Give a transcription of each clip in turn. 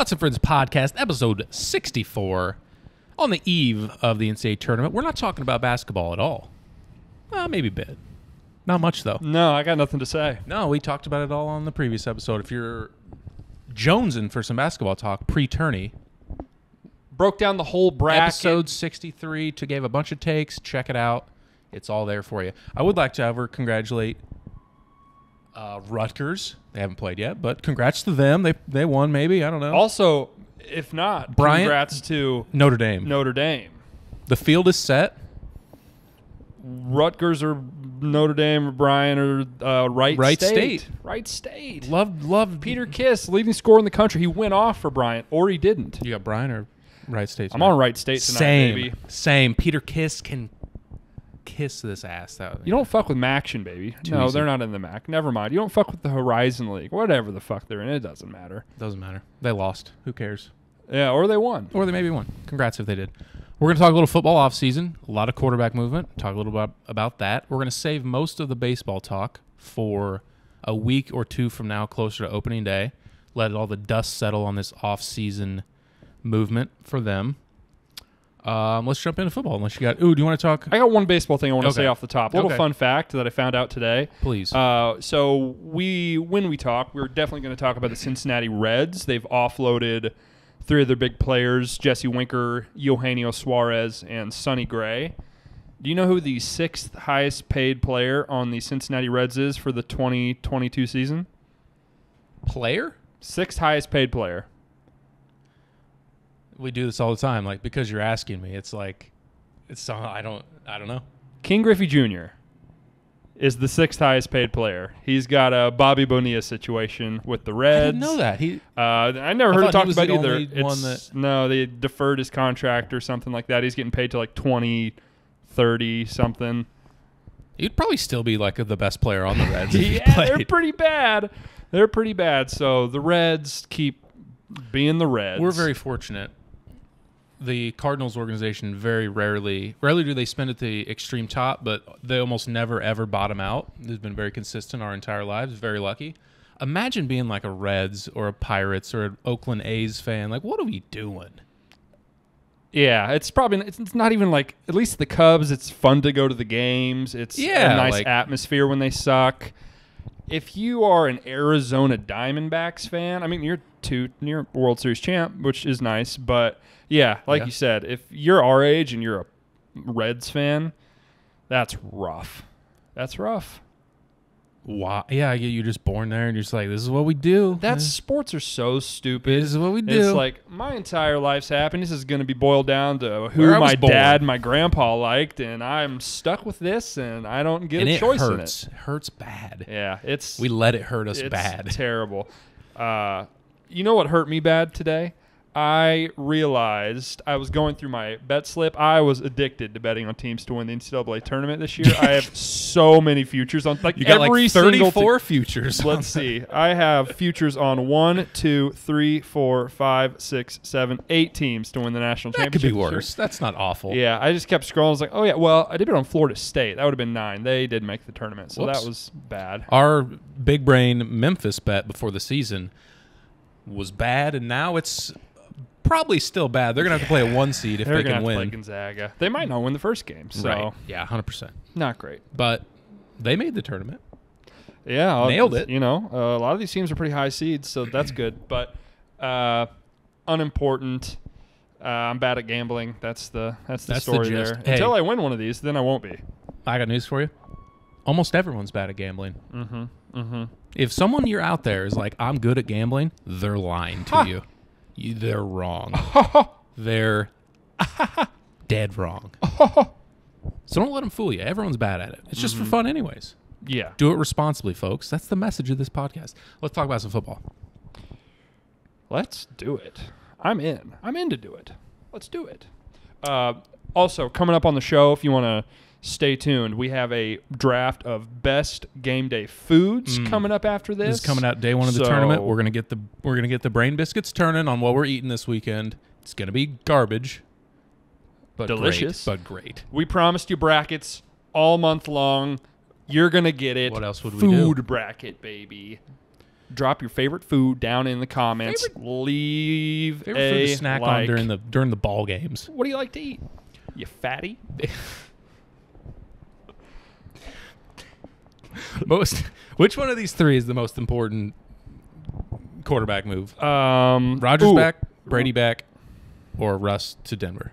Thoughts and Friends podcast, episode 64. On the eve of the NCAA tournament, we're not talking about basketball at all. Maybe a bit. Not much, though. No, I got nothing to say. No, we talked about it all on the previous episode. If you're jonesing for some basketball talk pre-tourney, broke down the whole bracket. Episode 63 gave a bunch of takes. Check it out. It's all there for you. I would like to ever congratulate Rutgers. They haven't played yet, but congrats to them. They won, maybe. I don't know. Also, if not, congrats to Notre Dame. Notre Dame. The field is set. Rutgers or Notre Dame or Bryant or Wright State. Wright State. Love Peter Kiss, leading scorer in the country. He went off for Bryant, or he didn't. You got Bryant or Wright State? I'm on Wright State tonight, baby. Same. Peter Kiss can kiss this ass. You don't fuck with Maction, baby. No, easy. They're not in the MAC. Never mind. You don't fuck with the Horizon League. Whatever the fuck they're in, it doesn't matter. Doesn't matter. They lost. Who cares? Yeah, or they won. Or they maybe won. Congrats if they did. We're going to talk a little football offseason, a lot of quarterback movement, talk a little about that. We're going to save most of the baseball talk for a week or two from now, closer to opening day. Let all the dust settle on this offseason movement for them. Let's jump into football. Unless you got, do you want to talk? I got one baseball thing I want to say off the top. A little fun fact that I found out today. Please. So when we talk, we're definitely going to talk about the Cincinnati Reds. They've offloaded 3 of their big players, Jesse Winker, Eugenio Suarez, and Sonny Gray. Do you know who the 6th highest paid player on the Cincinnati Reds is for the 2022 season? Player? 6th highest paid player. We do this all the time. Like, because you're asking me, it's like, I don't know. King Griffey Jr. is the 6th highest paid player. He's got a Bobby Bonilla situation with the Reds. I didn't know that. I never heard it talked about either. No, they deferred his contract or something like that. He's getting paid to like 20-30 something. He'd probably still be like the best player on the Reds. Yeah, they're pretty bad. They're pretty bad. So the Reds keep being the Reds. We're very fortunate. The Cardinals organization very rarely do they spend at the extreme top, but they almost never, ever bottom out. They've been very consistent our entire lives. Very lucky. Imagine being like a Reds or a Pirates or an Oakland A's fan. Like, what are we doing? Yeah, it's not even like, at least the Cubs, it's fun to go to the games. It's a nice atmosphere when they suck. If you are an Arizona Diamondbacks fan, I mean, you're World Series champ, which is nice, but yeah, you said, if you're our age and you're a Reds fan, that's rough. That's rough. Wow. Yeah, you're just born there and you're just like, this is what we do. Sports are so stupid. This is what we do. It's like, my entire life's happiness is going to be boiled down to who my dad and my grandpa liked, and I'm stuck with this, and I don't get a choice in it. It hurts bad. Yeah, we let it hurt us bad. It's terrible. You know what hurt me bad today? I realized I was going through my bet slip. I was addicted to betting on teams to win the NCAA tournament this year. I have so many futures on you got every like 34 futures. Let's see. I have futures on 1, 2, 3, 4, 5, 6, 7, 8 teams to win the national championship. That could be worse. That's not awful. Yeah, I just kept scrolling. I was like, oh yeah, well, I did it on Florida State. That would have been 9. They did make the tournament, so that was bad. Our big brain Memphis bet before the season was bad, and now it's probably still bad. They're going to have to play a 1 seed if they can win. They're going to have to play Gonzaga. They might not win the first game. So. Right. Yeah, 100%. Not great. But they made the tournament. Yeah. Nailed it. You know, a lot of these teams are pretty high seeds, so that's good. But unimportant. I'm bad at gambling. That's the story there. Hey, until I win one of these, then I won't be. I got news for you. Almost everyone's bad at gambling. Mm-hmm. Mm-hmm. If someone you're out there is like, I'm good at gambling, they're lying to you. They're wrong. They're dead wrong. So don't let them fool you. Everyone's bad at it. It's just for fun anyways. Yeah. Do it responsibly, folks. That's the message of this podcast. Let's talk about some football. Let's do it. I'm in. I'm in to do it. Let's do it. Also, coming up on the show, if you want to stay tuned, we have a draft of best game day foods coming up after this. This is coming out day 1 of the tournament. We're gonna get the brain biscuits turning on what we're eating this weekend. It's gonna be garbage, but delicious, great. We promised you brackets all month long. You're gonna get it. What else would we do? Food bracket, baby. Drop your favorite food down in the comments. Leave favorite a food to snack like. on during the ball games. What do you like to eat? You fatty? Which one of these three is the most important quarterback move? Rodgers back, Brady back, or Russ to Denver?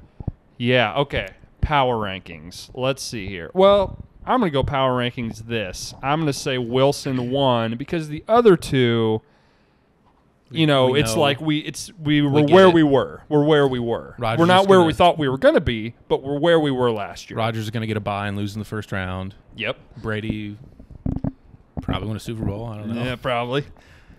Yeah, okay. Power rankings. Let's see here. Well, I'm going to go power rankings this. I'm going to say Wilson 1 because the other two, it's like we were where we were. We're where we were. We're not where we thought we were going to be, but we're where we were last year. Rodgers is going to get a bye and lose in the first round. Yep. Brady probably win a Super Bowl. I don't know. Yeah, probably.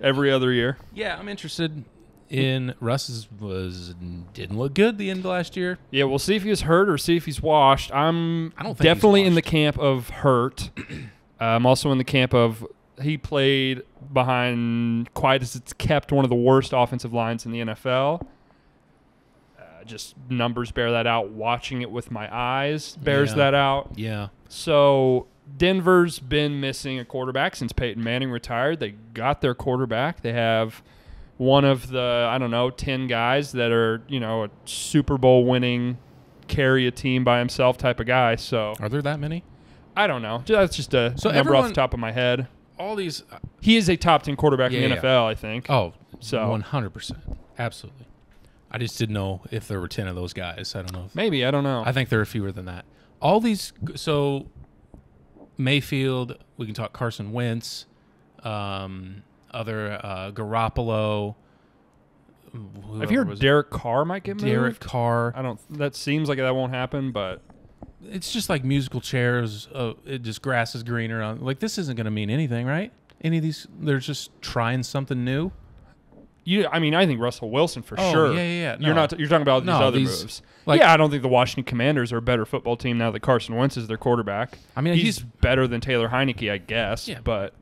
Every other year. Yeah, I'm interested in Russ's didn't look good the end of last year. Yeah, we'll see if he was hurt or see if he's washed. I don't think definitely in the camp of hurt. I'm also in the camp of he played behind quite as it's kept one of the worst offensive lines in the NFL. Just numbers bear that out. Watching it with my eyes bears that out. Yeah. So Denver's been missing a quarterback since Peyton Manning retired. They got their quarterback. They have one of the, 10 guys that are, a Super Bowl winning, carry a team by himself type of guy. So are there that many? I don't know. That's just a number off the top of my head. All these. He is a top 10 quarterback in the NFL, I think. Oh, so 100%. Absolutely. I just didn't know if there were 10 of those guys. I don't know. Maybe. I don't know. I think there are fewer than that. All these. So Mayfield, we can talk Carson Wentz, other Garoppolo. I've heard Derek Carr might get moved. Derek Carr. That seems like that won't happen, but it's just like musical chairs. It just grass is greener. This isn't going to mean anything, right? Any of these, they're just trying something new. I think Russell Wilson for sure. Yeah. No. You're talking about these other moves. I don't think the Washington Commanders are a better football team now that Carson Wentz is their quarterback. I mean, he's better than Taylor Heineke, I guess. Yeah. But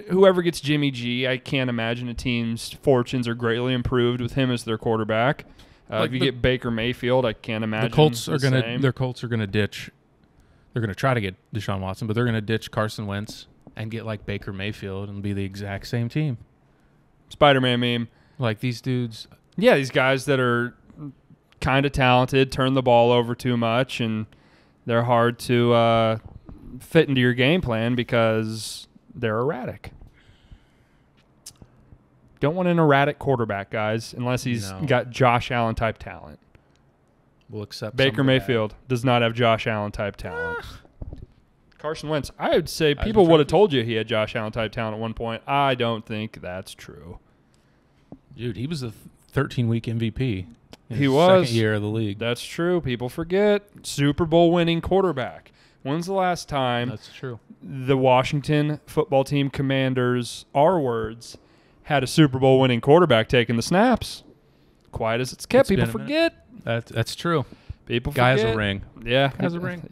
whoever gets Jimmy G, I can't imagine a team's fortunes are greatly improved with him as their quarterback. If you get Baker Mayfield, I can't imagine. Their Colts are gonna ditch. They're gonna try to get Deshaun Watson, but they're gonna ditch Carson Wentz and get like Baker Mayfield and be the exact same team. Spider-Man meme. Like these dudes. Yeah, these guys that are kind of talented, turn the ball over too much, and they're hard to fit into your game plan because they're erratic. Don't want an erratic quarterback, guys, unless he's got Josh Allen type talent. We'll accept Baker Mayfield does not have Josh Allen type talent. Carson Wentz, I would say people would have told you he had Josh Allen type talent at one point. I don't think that's true. Dude, he was a 13-week MVP. He was. Second year of the league. That's true. People forget. Super Bowl winning quarterback. When's the last time that's true. The Washington football team Commanders, our words, had a Super Bowl winning quarterback taking the snaps? Quiet as it's kept. People forget. That's true. People Guy forget. has a ring. Yeah. Guy has a ring.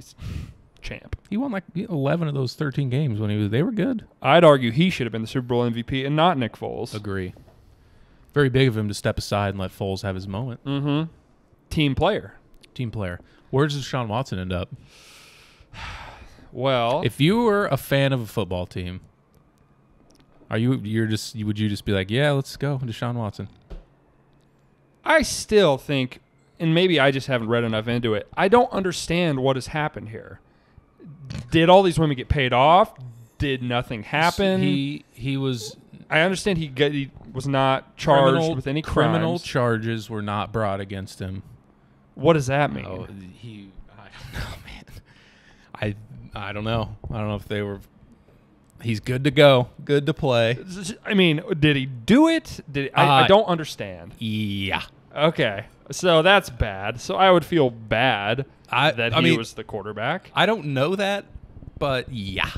Champ. He won 11 of those 13 games when they were good. I'd argue he should have been the Super Bowl MVP and not Nick Foles. Agree. Very big of him to step aside and let Foles have his moment. Mm-hmm. Team player. Where does Deshaun Watson end up? Well, if you were a fan of a football team, would you just be like, yeah, let's go, Deshaun Watson? I still think, and maybe I just haven't read enough into it, I don't understand what has happened here. Did all these women get paid off? Did nothing happen? He was. I understand he was not charged with any crimes. Criminal charges were not brought against him. What does that mean? I don't know, man. I don't know. I don't know if they were. He's good to go. Good to play. I mean, did he do it? I don't understand. Yeah. Okay. So that's bad. So I would feel bad that he was the quarterback. I don't know that, but yeah.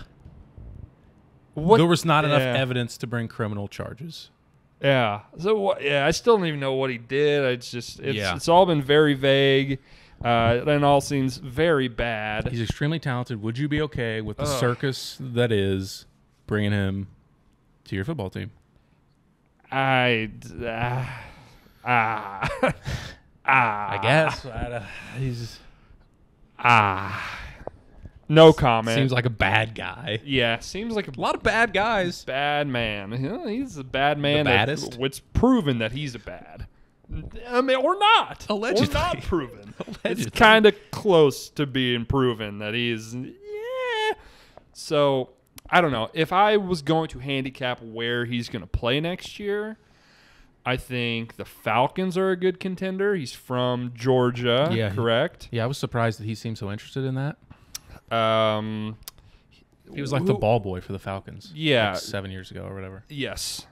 There was not enough evidence to bring criminal charges. Yeah. So I still don't even know what he did. It's all been very vague. It all seems very bad. He's extremely talented. Would you be okay with the circus that is bringing him to your football team? I guess he's No comment. Seems like a bad guy. Yeah, seems like A lot of bad guys. bad man. He's a bad man. The baddest? It's proven that he's a bad. I mean, or not. Allegedly. Or not proven. Allegedly. It's kind of close to being proven that he's, yeah. So, I don't know. If I was going to handicap where he's going to play next year, I think the Falcons are a good contender. He's from Georgia, correct? Yeah, I was surprised that he seemed so interested in that. He was like the ball boy for the Falcons. Yeah. Like 7 years ago or whatever. Yes.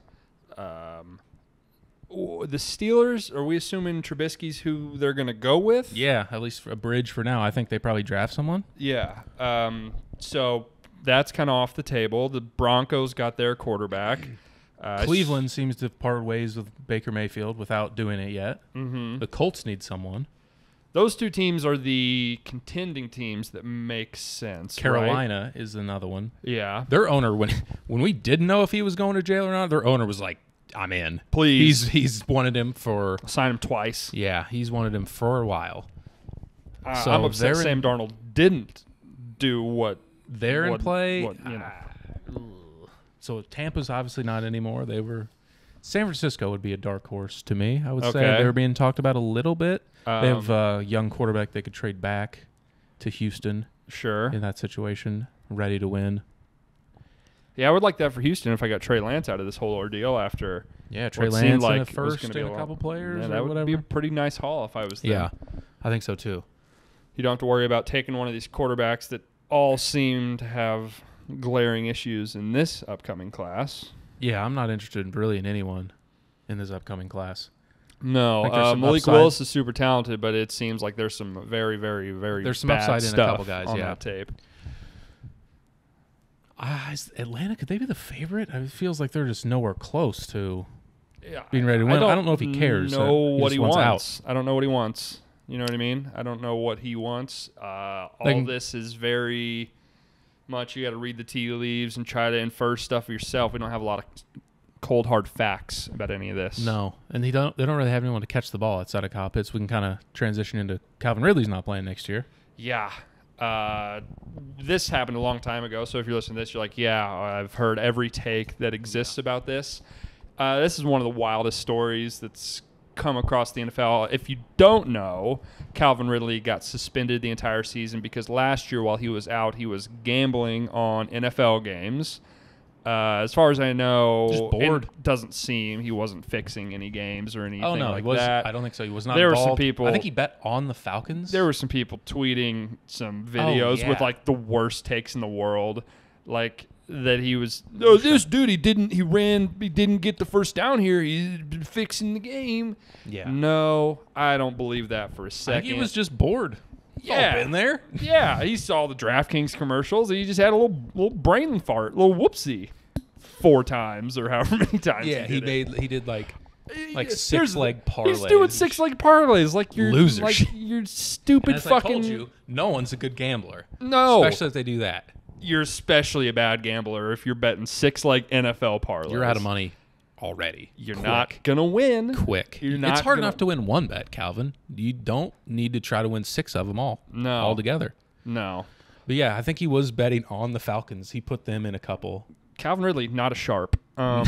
The Steelers, are we assuming Trubisky's who they're going to go with? Yeah, at least for a bridge for now. I think they probably draft someone. Yeah. So that's kind of off the table. The Broncos got their quarterback. Cleveland seems to have parted ways with Baker Mayfield without doing it yet. Mm-hmm. The Colts need someone. Those two teams are the contending teams that make sense. Carolina is another one. Yeah. Their owner, when we didn't know if he was going to jail or not, their owner was like, I'm in. Please. He's wanted him for... Sign him twice. Yeah, he's wanted him for a while. So I'm upset Sam Darnold didn't do what... They're in play. What, you know. So Tampa's obviously not anymore. They were... San Francisco would be a dark horse to me. I would say they were being talked about a little bit. They have a young quarterback they could trade back to Houston. Sure. In that situation, ready to win. Yeah, I would like that for Houston if I got Trey Lance out of this whole ordeal after. Yeah, Trey Lance like and a first and a couple players. Yeah, that would be a pretty nice haul if I was there. Yeah, I think so too. You don't have to worry about taking one of these quarterbacks that all seem to have glaring issues in this upcoming class. Yeah, I'm not interested really in anyone in this upcoming class. No, Malik Willis is super talented, but it seems like there's some very, very, very there's some bad upside in a stuff couple guys on that tape. Is Atlanta, could they be the favorite? It feels like they're just nowhere close to Yeah, being ready to win. I don't know if he cares. Know what he wants. Out. I don't know what he wants. You know what I mean? I don't know what he wants. All this is very much you got to read the tea leaves and try to infer stuff yourself. We don't have a lot of cold hard facts about any of this. No, and they don't really have anyone to catch the ball outside of Kyle Pitts. We can kind of transition into Calvin Ridley's not playing next year. Yeah. This happened a long time ago, so if you're listening to this, you're like, yeah, I've heard every take that exists about this. This is one of the wildest stories that's come across the NFL. If you don't know, Calvin Ridley got suspended the entire season because last year while he was out, he was gambling on NFL games. As far as I know, just bored. It doesn't seem he wasn't fixing any games or anything like that. I don't think so. He was not there involved. Were some people, I think he bet on the Falcons. There were some people tweeting some videos with like the worst takes in the world, like that he was. Oh, this dude, he didn't get the first down here. He's fixing the game. Yeah. No, I don't believe that for a second. I think he was just bored. Yeah, been there. Yeah, he saw the DraftKings commercials. And he just had a little brain fart, a little whoopsie, 4 times or however many times. Yeah, he did like 6-leg parlays. He's doing 6-leg parlays like you're losers. Like you're stupid. And as fucking. I told you, no one's a good gambler. No, especially if they do that. You're especially a bad gambler if you're betting 6-leg NFL parlays. You're out of money already. You're not gonna win. Quick. It's hard enough to win one bet, Calvin. You don't need to try to win 6 of them all. No. All together. No. But yeah, I think he was betting on the Falcons. He put them in a couple. Calvin Ridley, not a sharp. No.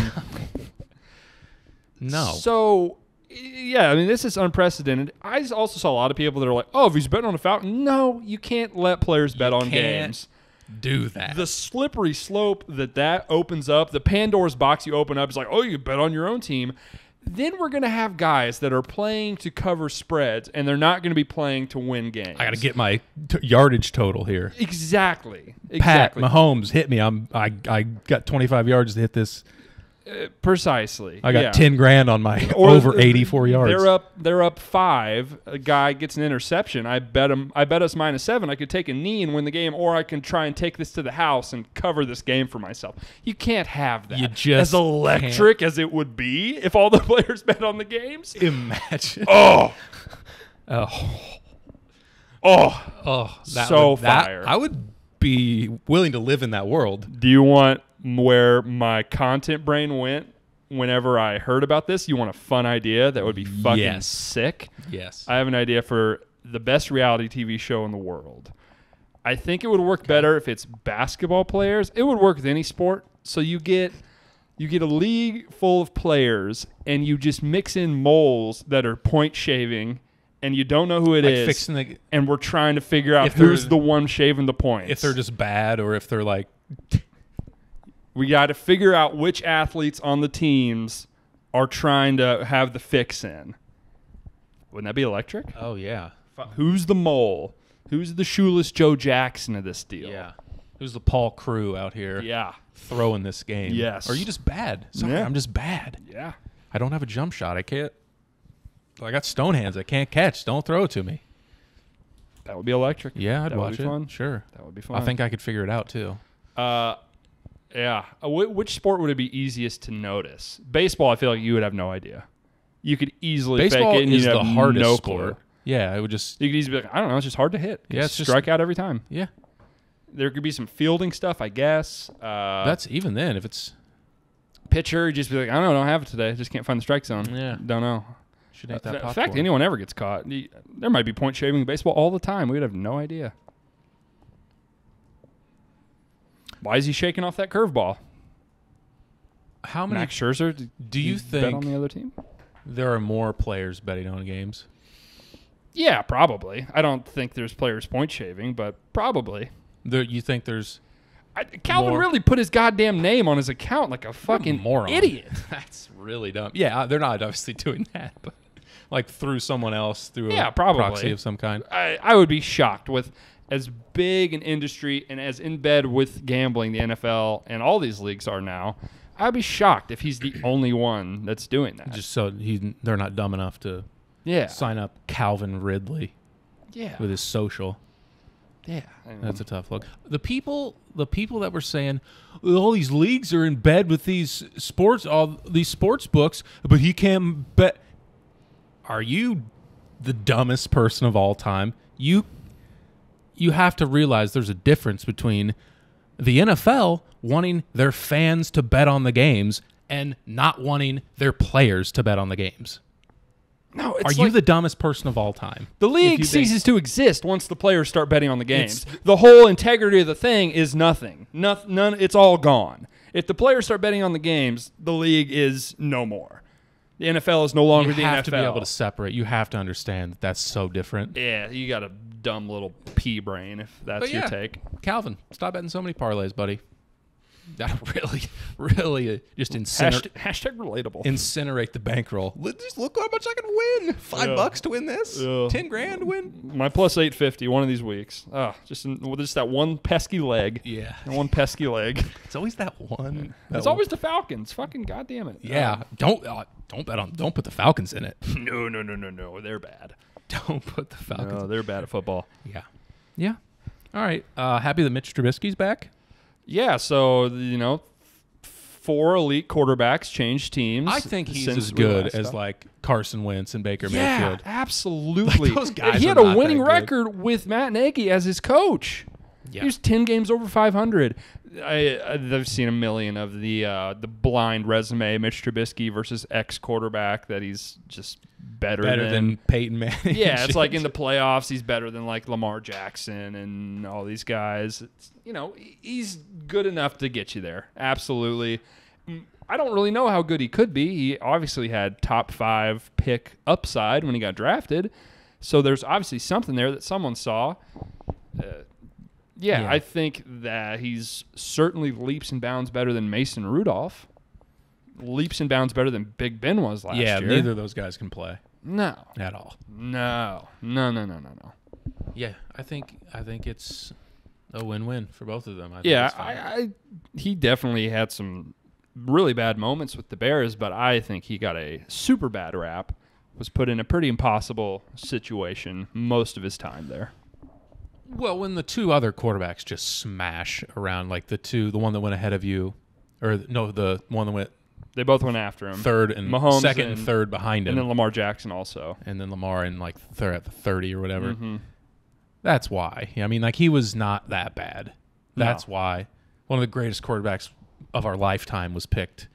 So, yeah, I mean, this is unprecedented. I also saw a lot of people that are like, oh, if he's betting on a Falcon. No, you can't let players bet on games. Do that. The slippery slope that opens up, the Pandora's box you open up is like, oh, you bet on your own team. Then we're going to have guys that are playing to cover spreads, and they're not going to be playing to win games. I got to get my yardage total here. Exactly. Pat Mahomes hit me. I got 25 yards to hit this. Precisely. I got 10 grand on my over 84 yards. They're up 5. A guy gets an interception. I bet us -7. I could take a knee and win the game, or I can try and take this to the house and cover this game for myself. You can't have that. You just as electric as it would be if all the players bet on the games. Imagine. Oh. Fire. I would be willing to live in that world. Do you want where my content brain went whenever I heard about this? You want a fun idea that would be fucking sick? Yes. I have an idea for the best reality TV show in the world. I think it would work better if it's basketball players. It would work with any sport. So you get a league full of players, and you just mix in moles that are point shaving, and you don't know who it is. And we're trying to figure out who's the one shaving the points. If they're just bad or if they're like... We got to figure out which athletes on the teams are trying to have the fix in. Wouldn't that be electric? Oh, yeah. Who's the mole? Who's the shoeless Joe Jackson of this deal? Yeah. Who's the Paul Crew out here? Yeah. Throwing this game? Yes. Or are you just bad? Sorry, I'm just bad. Yeah. I don't have a jump shot. I can't. I got stone hands. I can't catch. Don't throw it to me. That would be electric. Yeah, I'd watch it. Fun. Sure. That would be fun. I think I could figure it out too. Yeah. Which sport would it be easiest to notice? Baseball, I feel like you would have no idea. You could easily Baseball fake it and is you'd the have hardest no sport. clue. Yeah, it would just... You could easily be like, I don't know, it's just hard to hit. Yeah, it's just... strike out every time. Yeah. There could be some fielding stuff, I guess. That's even then, if it's... Pitcher, you just be like, I don't have it today. Just can't find the strike zone. Yeah. Don't know. Should eat that popcorn. In fact, anyone ever gets caught. There might be point shaving in baseball all the time. We would have no idea. Why is he shaking off that curveball? How many... Max Scherzer, do you think bet on the other team? There are more players betting on games? Yeah, probably. I don't think there's players point shaving, but probably. You think there's... Calvin really put his goddamn name on his account like a fucking moron. Idiot. That's really dumb. Yeah, they're not obviously doing that, but like through someone else, through a probably. proxy of some kind. I would be shocked with as big an industry and as in bed with gambling the NFL and all these leagues are now. I'd be shocked if he's the only one that's doing that. Just so they're not dumb enough to sign up Calvin Ridley with his social. Yeah. That's a tough look. The people that were saying all these leagues are in bed with these sports books, but he can't bet. Are you the dumbest person of all time? You have to realize there's a difference between the NFL wanting their fans to bet on the games and not wanting their players to bet on the games. No, Are you the dumbest person of all time? The league ceases to exist once the players start betting on the games. The whole integrity of the thing is nothing. None. It's all gone. If the players start betting on the games, the league is no more. The NFL is no longer the NFL. You have to be able to separate. You have to understand that that's so different. Yeah, you got a dumb little pea brain if that's your take. Calvin, stop betting so many parlays, buddy. That really just incinerate. Hashtag relatable. Incinerate the bankroll. Just look how much I can win. $5 to win this. 10 grand to win. My plus 850 one of these weeks. Just that one pesky leg. Yeah. One pesky leg. It's always that one. It's always the Falcons. Fucking goddamn it. Yeah. Don't bet on. Don't put the Falcons in it. No. They're bad. Don't put the Falcons. No, they're bad at football. Yeah. Yeah. All right. Happy that Mitch Trubisky's back. Yeah, so, 4 elite quarterbacks changed teams. I think he's as good as, like, Carson Wentz and Baker Mayfield. Yeah, absolutely. Like, those guys he had a winning record with Matt Nagy as his coach. Yeah. He was 10 games over 500. I've seen a million of the blind resume, Mitch Trubisky versus ex-quarterback, that he's just better than Peyton Manning. Yeah, it's like in the playoffs, he's better than like Lamar Jackson and all these guys. It's, he's good enough to get you there. Absolutely. I don't really know how good he could be. He obviously had top 5 pick upside when he got drafted. So there's obviously something there that someone saw. Yeah, I think that he's certainly leaps and bounds better than Mason Rudolph. Leaps and bounds better than Big Ben was last year. Yeah, neither of those guys can play. No. At all. No. Yeah, I think it's a win-win for both of them. He definitely had some really bad moments with the Bears, but I think he got a super bad rap. Was put in a pretty impossible situation most of his time there. Well, when the 2 other quarterbacks just smash around, like the one that went ahead of you, or no, the one that went... They both went after him. Third and Mahomes second and third behind him. And then Lamar Jackson also. And then Lamar in like third at the 30 or whatever. Mm-hmm. That's why. I mean, like he was not that bad. That's why. One of the greatest quarterbacks of our lifetime was picked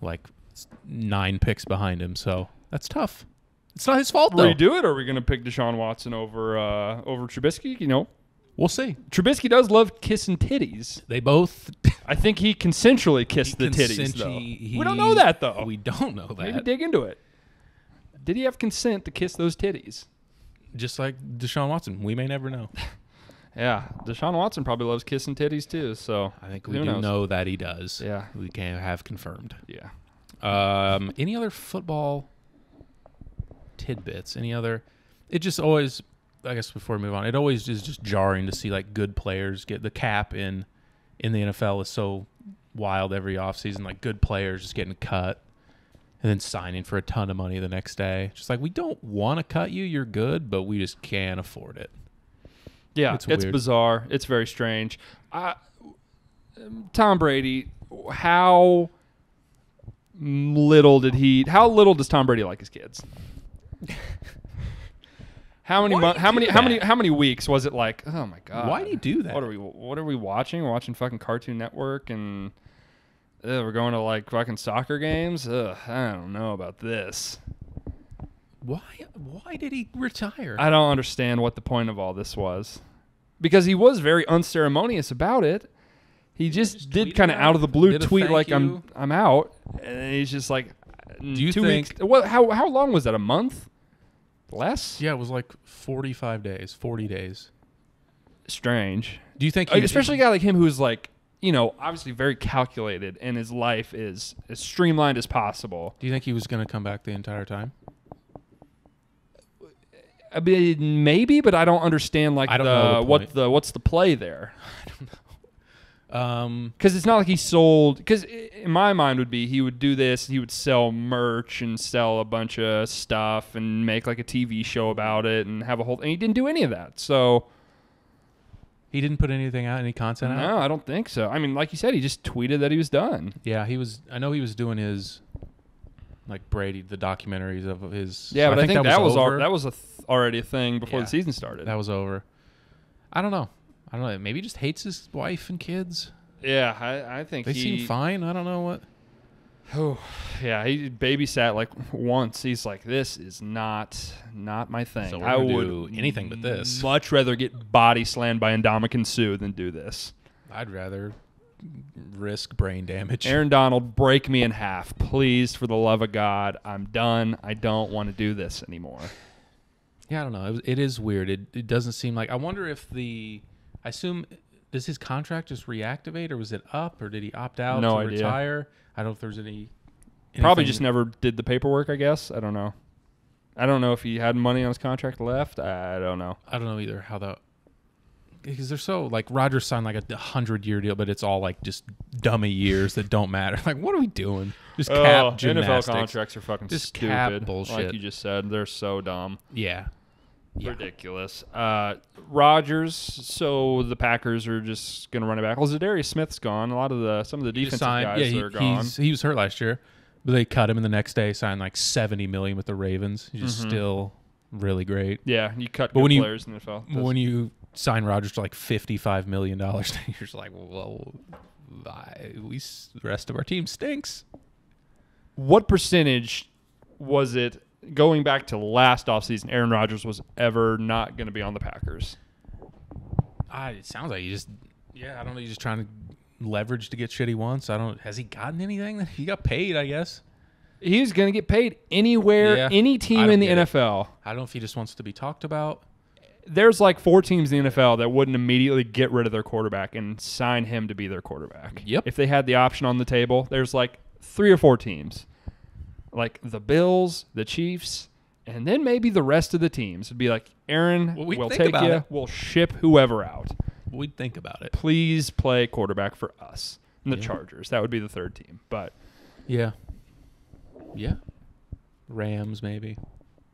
like 9 picks behind him. So that's tough. It's not his fault, though. Redo it, or are we going to pick Deshaun Watson over Trubisky? We'll see. Trubisky does love kissing titties. They both. I think he consensually kissed the titties, though. We don't know that, though. We don't know that. Maybe dig into it. Did he have consent to kiss those titties? Just like Deshaun Watson. We may never know. Yeah. Deshaun Watson probably loves kissing titties, too. So I think we do know that he does. Yeah. We can't have confirmed. Yeah. Any other football tidbits? Any other? It just always, I guess before we move on, it always is just jarring to see like good players get the cap in the NFL is so wild every offseason. Like good players just getting cut and then signing for a ton of money the next day. Just like, we don't want to cut you. You're good, but we just can't afford it. Yeah, it's bizarre. It's very strange. Tom Brady, how little does Tom Brady like his kids? How many weeks was it like, oh my God? Why do you do that? What are we watching? We're watching fucking Cartoon Network and we're going to like fucking soccer games? I don't know about this. Why did he retire? I don't understand what the point of all this was. Because he was very unceremonious about it. He just did kind of out of the blue tweet like I'm out, and he's just like, do you 2 think? weeks? What? How long was that? A month? Less? Yeah, it was like 45 days, 40 days. Strange. Do you think, especially a guy like him who's like, obviously very calculated, and his life is as streamlined as possible. Do you think he was going to come back the entire time? I mean, maybe, but I don't understand like what's the play there. I don't know. Because it's not like he sold. Because in my mind would be he would do this. He would sell merch and sell a bunch of stuff and make like a TV show about it and have a whole. And he didn't do any of that. So he didn't put anything out, any content out. No, I don't think so. I mean, like you said, he just tweeted that he was done. Yeah, he was. I know he was doing his. Like Brady, the documentaries of his. Yeah, but I think that was already a thing before the season started. That was over. I don't know. Maybe he just hates his wife and kids. Yeah, I think they seem fine. I don't know what. Oh, yeah, he babysat like once. He's like, this is not my thing. So I would do anything but this. Much rather get body slammed by Ndamukong Suh than do this. I'd rather risk brain damage. Aaron Donald, break me in half, please, for the love of God. I'm done. I don't want to do this anymore. Yeah, I don't know. It is weird. It doesn't seem like. I wonder if I assume, does his contract just reactivate, or was it up, or did he opt out to retire? I don't know if there's anything. Probably just never did the paperwork, I guess. I don't know. I don't know if he had money on his contract left. I don't know. I don't know either how that. Because they're so, like, Rodgers signed like a 100-year deal, but it's all like just dummy years that don't matter. Like, what are we doing? Just cap gymnastics. NFL contracts are fucking just stupid. Cap bullshit. Like you just said, they're so dumb. Yeah. Ridiculous. Rodgers, so the Packers are just going to run it back. Well, Zadarius Smith's gone. Some of the defensive guys are gone. He was hurt last year, but they cut him, and the next day signed like $70 million with the Ravens. He's just still really great. Yeah, you cut good players in the NFL. When you sign Rodgers to like $55 million, you're just like, well, the rest of our team stinks. What percentage was it going back to last offseason Aaron Rodgers was ever not going to be on the Packers? It sounds like I don't know, he's just trying to leverage to get shit he wants. Has he gotten anything? He got paid, I guess. He's going to get paid anywhere, any team in the NFL. I don't know if he just wants to be talked about. There's like 4 teams in the NFL that wouldn't immediately get rid of their quarterback and sign him to be their quarterback. Yep. If they had the option on the table, there's like 3 or 4 teams. Like the Bills, the Chiefs, and then maybe the rest of the teams would be like, Aaron, we'll take you. We'll ship whoever out. We'd think about it. Please play quarterback for us. And the Chargers. That would be the 3rd team. But yeah. Rams, maybe.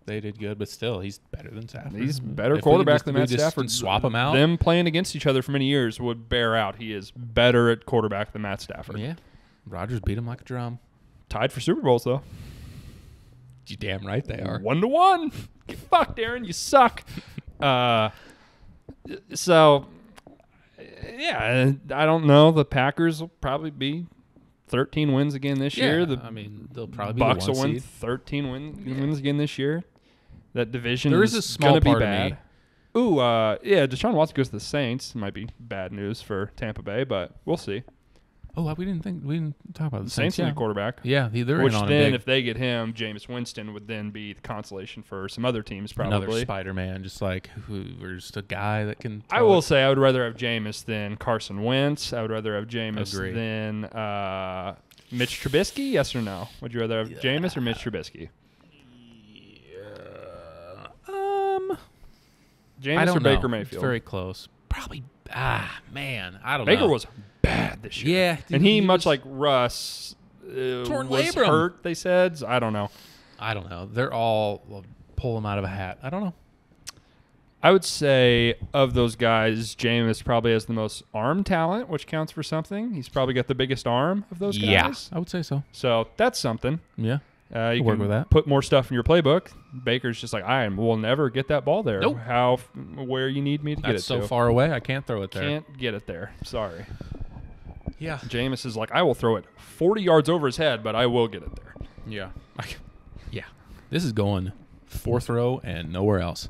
They did good, but still, he's better than Stafford. He's better quarterback than Matt Stafford. Swap him out. Them playing against each other for many years would bear out. He is better at quarterback than Matt Stafford. Yeah. Rodgers beat him like a drum. Tied for Super Bowls, though. You damn right they are. 1-1. Get fucked, Aaron. You suck. So, yeah, I don't know. The Packers will probably be 13 wins again this year. They'll probably be Bucks the will 1 win seed. 13 wins again this year. That division there is a small gonna part be bad. of me. Ooh, yeah, Deshaun Watson goes to the Saints. Might be bad news for Tampa Bay, but we'll see. Oh, we didn't talk about the Saints need a quarterback. Yeah, they're which in on then, if they get him, Jameis Winston would then be the consolation for some other teams, probably. Another Spider-Man, just like who's just a guy that can. I will say I would rather have Jameis than Carson Wentz. I would rather have Jameis than Mitch Trubisky. Yes or no? Would you rather have Jameis or Mitch Trubisky? Jameis or Baker Mayfield? It's very close. Probably. Man, I don't know. Baker was bad this year. Yeah, and he much like Russ, was labrum. hurt. They said. I don't know. They're all pull him out of a hat. I don't know. I would say of those guys, Jameis probably has the most arm talent, which counts for something. He's probably got the biggest arm of those guys. Yeah, I would say so. So that's something. Yeah. You work can with that. Put more stuff in your playbook. Baker's just like, I will never get that ball there. Nope. Where you need me to get it That's so to. far away, I can't throw it there. Can't get it there. Sorry. Yeah. Jameis is like, I will throw it 40 yards over his head, but I will get it there. Yeah. Yeah. This is going fourth row and nowhere else.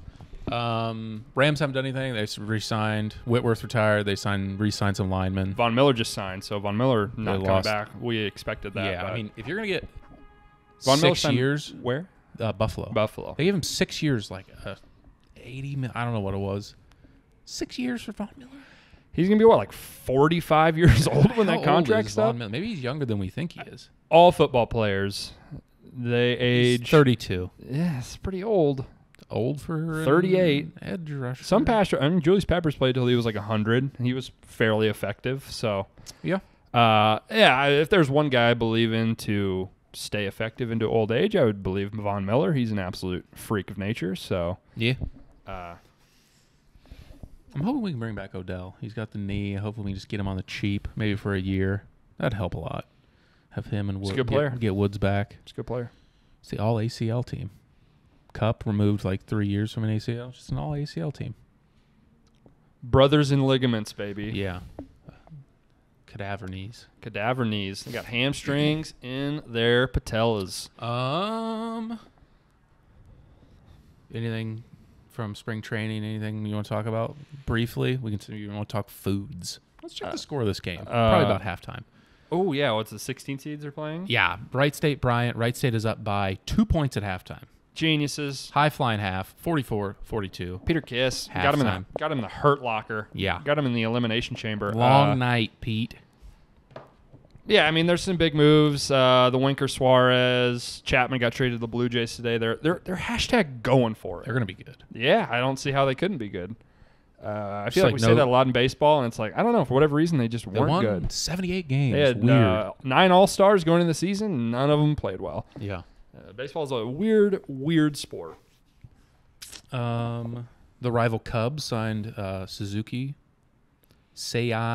Rams haven't done anything. They re-signed. Whitworth retired. They re-signed some linemen. Von Miller just signed, so Von Miller not coming back. We expected that. Yeah, I mean, if you're going to get Von 6 years. Where? Buffalo. Buffalo. They gave him 6 years, like 80 million. I don't know what it was. 6 years for Von Miller? He's going to be, what, like 45 years old when that contract's up? Maybe he's younger than we think he is. All football players, they age... He's 32. Yeah, it's pretty old. Old for 38. Edge rusher. Some pass. I mean, Julius Peppers played till he was like 100. He was fairly effective. So yeah, if there's one guy I believe in to stay effective into old age, I would believe Von Miller. He's an absolute freak of nature. So yeah. I'm hoping we can bring back Odell. He's got the knee. Hopefully we can just get him on the cheap, maybe for a year. That'd help a lot. Have him and Woods. Good player. Get Woods back. It's a good player. It's the all ACL team. Cup removed like 3 years from an ACL. Just an all ACL team. Brothers in ligaments, baby. Yeah. Cadaver knees. Cadaver knees. They got hamstrings in their patellas. Anything from spring training? Anything you want to talk about briefly? We can. You want to talk foods? Let's check the score of this game. Probably about halftime. Oh yeah, what's the 16 seeds are playing? Yeah, Wright State Bryant. Wright State is up by 2 points at halftime. Geniuses. High flying half, 44-42. Peter Kiss got him in the hurt locker. Yeah, got him in the elimination chamber. Long night, Pete. Yeah, I mean, there's some big moves. The Winker Suarez, Chapman got traded to the Blue Jays today. They're hashtag going for it. They're gonna be good. Yeah, I don't see how they couldn't be good. I feel like we say that a lot in baseball, and it's like I don't know, for whatever reason they just weren't good. 78 games. They had weird. 9 All-Stars going into the season. None of them played well. Yeah. Baseball is a weird sport. The rival Cubs signed Seiya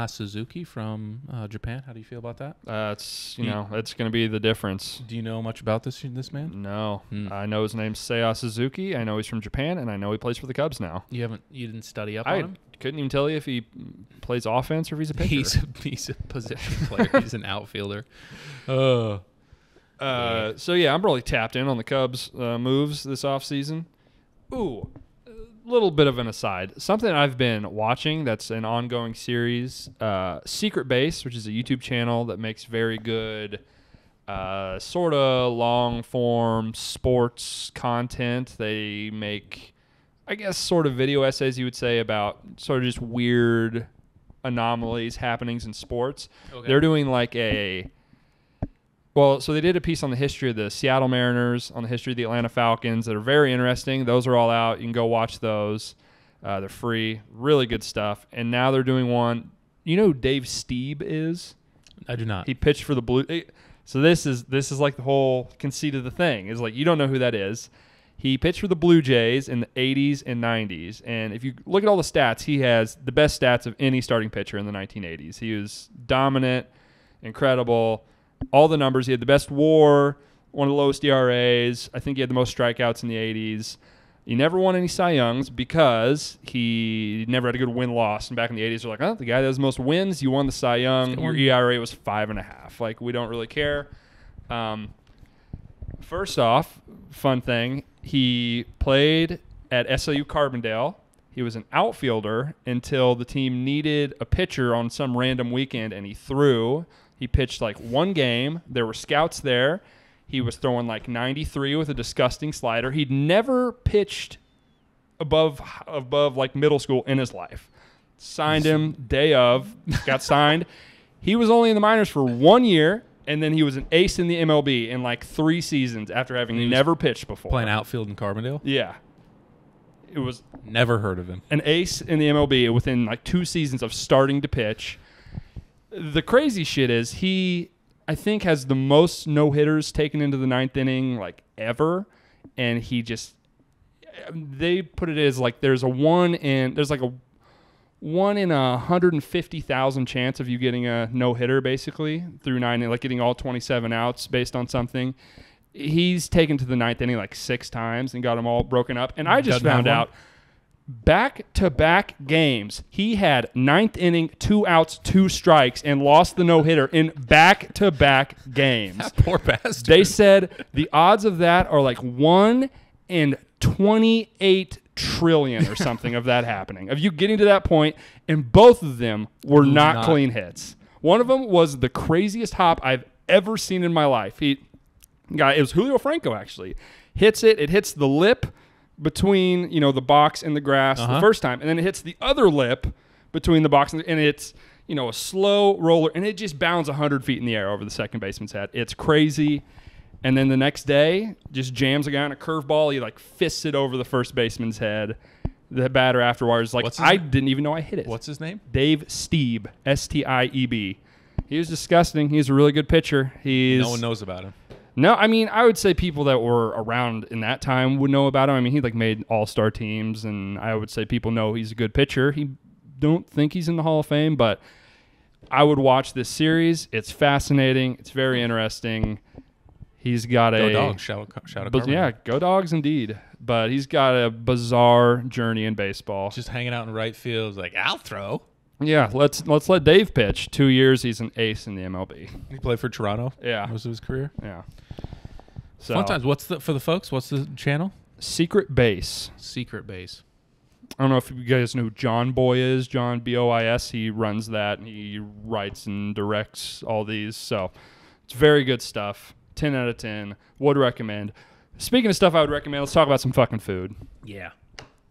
Suzuki from Japan. How do you feel about that? It's it's going to be the difference. Do you know much about this man? No. I know his name's Seiya Suzuki. I know he's from Japan, and I know he plays for the Cubs now. You didn't study up on him? Couldn't even tell you if he plays offense or if he's a pitcher. He's a position player. He's an outfielder. So, yeah, I'm really tapped in on the Cubs' moves this offseason. Ooh, a little bit of an aside. Something I've been watching that's an ongoing series, Secret Base, which is a YouTube channel that makes very good sort of long-form sports content. They make, I guess, sort of video essays, you would say, about sort of just weird anomalies, happenings in sports. Okay. They're doing like so they did a piece on the history of the Seattle Mariners, on the history of the Atlanta Falcons that are very interesting. Those are all out. You can go watch those. They're free. Really good stuff. And now they're doing one. You know who Dave Stieb is? I do not. He pitched for the Blue. So this is like the whole conceit of the thing. Is like you don't know who that is. He pitched for the Blue Jays in the 80s and 90s. And if you look at all the stats, he has the best stats of any starting pitcher in the 1980s. He was dominant, incredible. All the numbers. He had the best WAR, one of the lowest ERAs. I think he had the most strikeouts in the 80s. He never won any Cy Youngs because he never had a good win-loss. And back in the 80s, they're like, the guy that has the most wins, you won the Cy Young. Your ERA was 5.5. Like, we don't really care. First off, fun thing, he played at SLU Carbondale He was an outfielder until the team needed a pitcher on some random weekend, and he threw. He pitched like one game. There were scouts there. He was throwing like 93 with a disgusting slider. He'd never pitched above like middle school in his life. Signed him day of, got signed. He was only in the minors for 1 year, and then he was an ace in the MLB in like 3 seasons after having never pitched before. Playing outfield in Carbondale? Yeah. It was never heard of him. An ace in the MLB within like 2 seasons of starting to pitch. The crazy shit is he, I think, has the most no-hitters taken into the 9th inning like ever, and he just, they put it as like there's like a 1 in 150,000 chance of you getting a no-hitter basically through 9, like getting all 27 outs based on something. He's taken to the 9th inning like 6 times and got them all broken up. And I just found out back-to-back games, he had 9th inning, 2 outs, 2 strikes, and lost the no-hitter in back-to-back games. That poor bastard. They said the odds of that are like 1 in 28 trillion or something of that happening, of you getting to that point, and both of them were not clean hits. One of them was the craziest hop I've ever seen in my life. It was Julio Franco, actually. Hits it. It hits the lip between, the box and the grass the first time, and then it hits the other lip between the box and it's, a slow roller, and it just bounds 100 feet in the air over the second baseman's head. It's crazy. And then the next day, just jams a guy on a curveball. He, fists it over the first baseman's head. The batter afterwards, I didn't even know I hit it. What's his name? Dave Stieb, Stieb. He was disgusting. He's a really good pitcher. No one knows about him. No, I mean, I would say people that were around in that time would know about him. I mean, he made all-star teams, and I would say people know he's a good pitcher. He don't think he's in the Hall of Fame, but I would watch this series. It's fascinating. It's very interesting. He's got Go Dogs. Shout out yeah, go Dogs indeed. But he's got a bizarre journey in baseball. Just hanging out in right field, like, I'll throw. Yeah, let's let Dave pitch. 2 years, he's an ace in the MLB. He played for Toronto. Yeah, most of his career. Yeah. So, fun times. For the folks? What's the channel? Secret Base. Secret Base. I don't know if you guys know who John Boy is. John Boyes. He runs that. And he writes and directs all these. So it's very good stuff. 10 out of 10. Would recommend. Speaking of stuff I would recommend, let's talk about some fucking food. Yeah.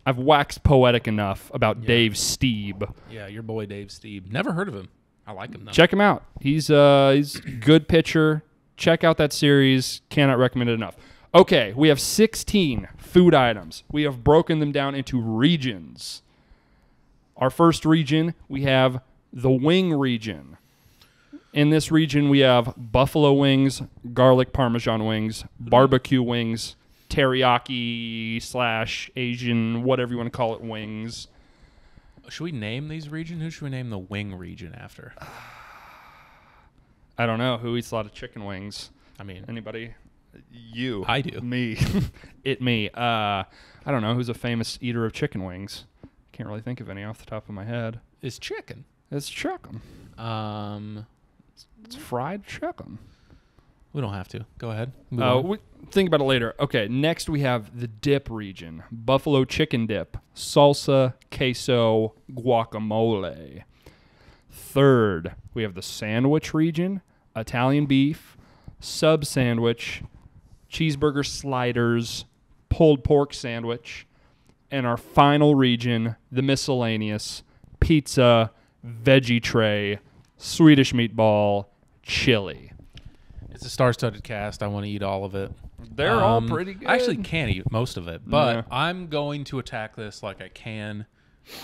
I've waxed poetic enough about Dave Stieb. Yeah, your boy Dave Stieb. Never heard of him. I like him, though. Check him out. He's a good pitcher. Check out that series. Cannot recommend it enough. Okay, we have 16 food items. We have broken them down into regions. Our first region, we have the wing region. In this region, we have buffalo wings, garlic parmesan wings, barbecue wings, teriyaki / Asian, whatever you want to call it, wings. Should we name these regions? Who should we name the wing region after? I don't know. Who eats a lot of chicken wings? I mean, anybody? You. I do. Me. Me. I don't know. Who's a famous eater of chicken wings? Can't really think of any off the top of my head. It's chicken. It's chicken. It's fried chicken. We don't have to. Go ahead. Think about it later. Okay, next we have the dip region. Buffalo chicken dip, salsa, queso, guacamole. Third, we have the sandwich region, Italian beef, sub sandwich, cheeseburger sliders, pulled pork sandwich, and our final region, the miscellaneous, pizza, veggie tray, Swedish meatball, chili. It's a star-studded cast. I want to eat all of it. They're all pretty good. I actually can't eat most of it, but I'm going to attack this like I can.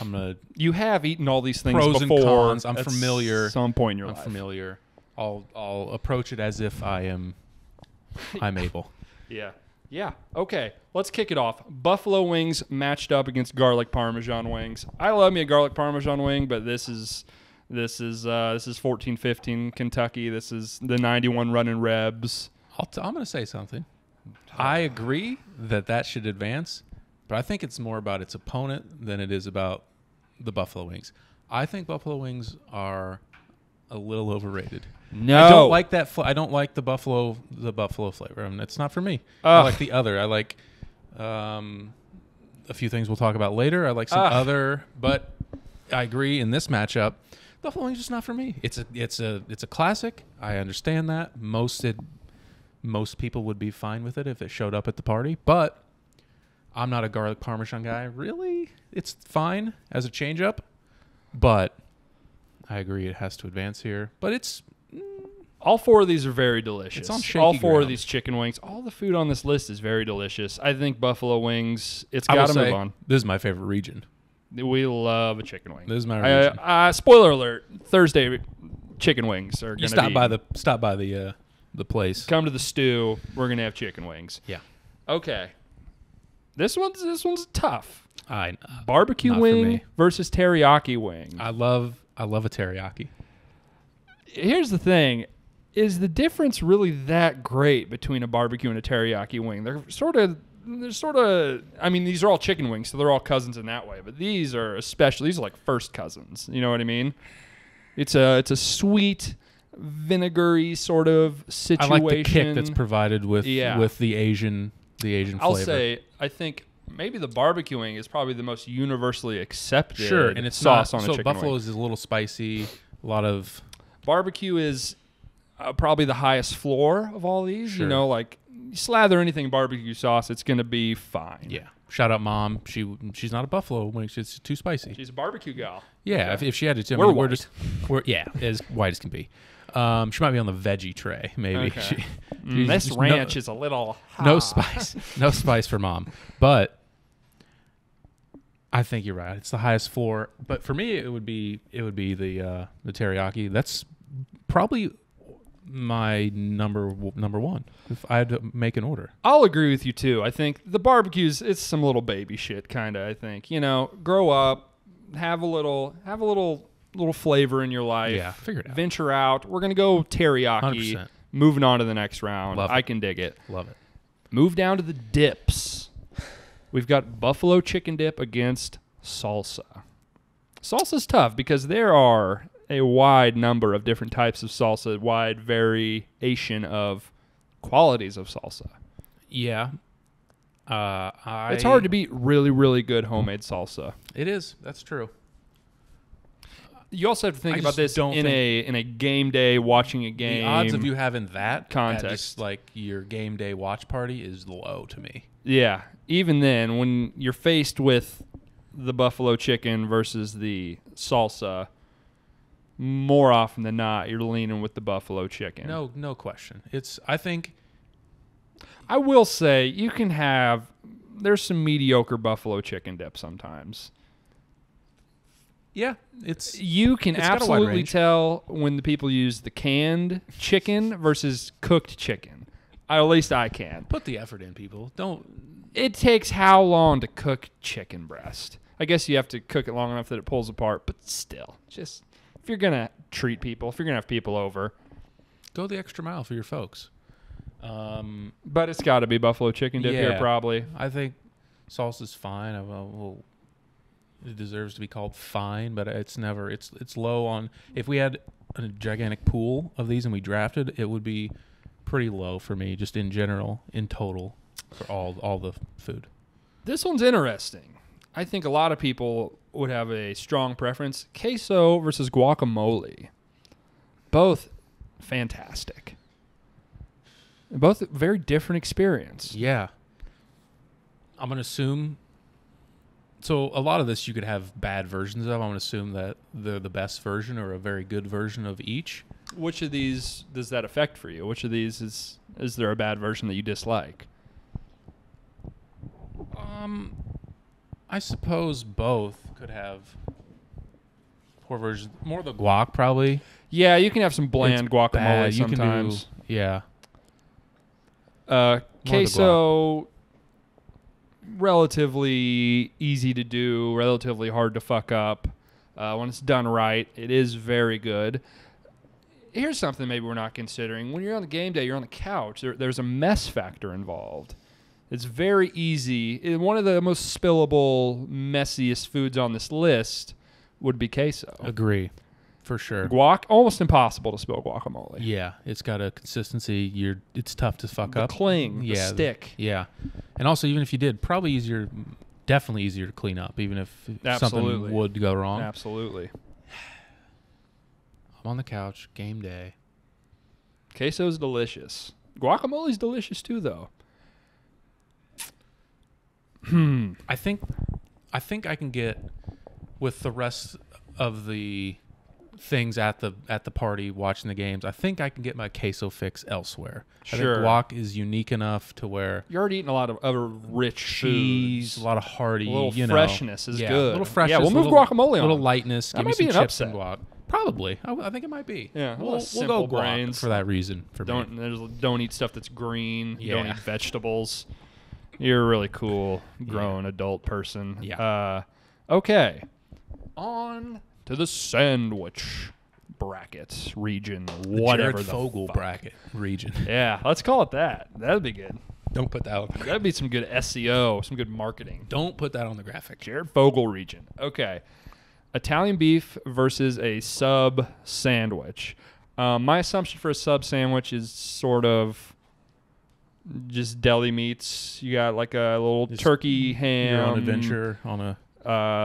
I'm gonna. You have eaten all these things pros before. And cons. I'm familiar. Some point in your life. I'm familiar. I'll approach it as if I'm able. Yeah. Okay. Let's kick it off. Buffalo wings matched up against garlic parmesan wings. I love me a garlic parmesan wing, but this is 14-15 Kentucky. This is the 91 running Rebs. I'm going to say something. I agree that should advance, but I think it's more about its opponent than it is about the buffalo wings. I think buffalo wings are a little overrated. No, I don't like that. I don't like the buffalo flavor. I mean, it's not for me. I like the other. I like a few things we'll talk about later. I like some other, but I agree in this matchup, buffalo wings just not for me. It's a classic. I understand that. Most people would be fine with it if it showed up at the party, but I'm not a garlic parmesan guy. Really, it's fine as a change up, but I agree it has to advance here. But it's all four of these are very delicious. It's on shaky all four ground. of these chicken wings. All the food on this list is very delicious. I think buffalo wings. It's got to move on. This is my favorite region. We love a chicken wing. This is my region. Spoiler alert: Thursday chicken wings are going to be. Stop by the place. Come to the stew. We're going to have chicken wings. Yeah. Okay. This one's tough. Barbecue wing versus teriyaki wing. I love a teriyaki. Here's the thing. Is the difference really that great between a barbecue and a teriyaki wing? They're sort of I mean, these are all chicken wings, so they're all cousins in that way, but these are like first cousins. You know what I mean? It's a sweet, vinegary sort of situation. I like the kick that's provided with the Asian flavor. I'll say I think maybe the barbecue wing is probably the most universally accepted and it's sauce on a chicken buffalo wing. is a little spicy. A lot of barbecue is probably the highest floor of all these. Sure. You know, like you slather anything barbecue sauce, it's going to be fine. Yeah. Shout out mom. She's not a buffalo wing. It's too spicy. She's a barbecue gal. Yeah. Okay. If she had to, we're as white as can be. She might be on the veggie tray, maybe. Okay. This ranch is a little hot. No spice for mom. But I think you're right. It's the highest floor. But for me, it would be the teriyaki. That's probably my number one if I had to make an order. I'll agree with you too. I think the barbecues, it's some little baby shit kind of. I think, you know, grow up, have a little flavor in your life. Yeah, figure it out. Venture out. We're gonna go teriyaki. 100%. Moving on to the next round. Love it. I can dig it. Love it. Move down to the dips. We've got buffalo chicken dip against salsa. Salsa's tough because there are a wide number of different types of salsa, wide variation of qualities of salsa. Yeah. It's hard to beat really, really good homemade salsa. It is. That's true. You also have to think about this in a game day, watching a game. The odds of you having that context, at just like your game day watch party, is low to me. Yeah. Even then, when you're faced with the buffalo chicken versus the salsa, more often than not, you're leaning with the buffalo chicken. No question. I will say there's some mediocre buffalo chicken dip sometimes. Yeah, you can absolutely tell when the people use the canned chicken versus cooked chicken. At least I can. Put the effort in, people. It takes how long to cook chicken breast? I guess you have to cook it long enough that it pulls apart, but still, just if you're gonna treat people, if you're gonna have people over, go the extra mile for your folks. But it's got to be buffalo chicken dip here, probably. I think salsa's fine. It deserves to be called fine, but it's never. It's low on. If we had a gigantic pool of these and we drafted, it would be pretty low for me, just in general, in total, for all the food. This one's interesting. I think a lot of people would have a strong preference. Queso versus guacamole. Both fantastic. Both a very different experience. Yeah. I'm going to assume... So a lot of this you could have bad versions of. I'm going to assume that they're the best version or a very good version of each. Which of these does that affect for you? Which of these is there a bad version that you dislike? I suppose both could have poor versions. More the guac, probably. Yeah, you can have some bland guacamole bad. sometimes. Queso, relatively easy to do, relatively hard to fuck up. When it's done right, it is very good. Here's something maybe we're not considering. When you're on the game day, you're on the couch. There's a mess factor involved. It's very easy. One of the most spillable, messiest foods on this list would be queso. Agree, for sure. Guac, almost impossible to spill guacamole. Yeah, it's got a consistency. It's tough to fuck up. The cling, the stick. And also, even if you did, probably easier definitely easier to clean up, even if something would go wrong. Absolutely. I'm on the couch, game day. Queso's delicious. Guacamole's delicious too, though. I think I can get with the rest of the things at the party watching the games. I think I can get my queso fix elsewhere. Sure. I think guac is unique enough to where you're already eating a lot of other rich cheese, foods. A lot of hearty, a little freshness is good. A little freshness. Yeah, we'll move guacamole on. A little lightness. That Give me might some be an chips upset. and guac. Probably. I think it might be. Yeah, we'll go guac for that reason. Don't eat stuff that's green. Yeah. Don't eat vegetables. You're a really cool grown adult person. Yeah. Okay. On to the sandwich bracket region, whatever Jared the Fogle fuck. bracket region. Yeah, let's call it that. That'd be good. Don't put that on. That'd be some good SEO, some good marketing. Don't put that on the graphic. Jared Fogle region. Okay. Italian beef versus a sub sandwich. My assumption for a sub sandwich is sort of just deli meats. You got like a little just turkey ham. Your own adventure on a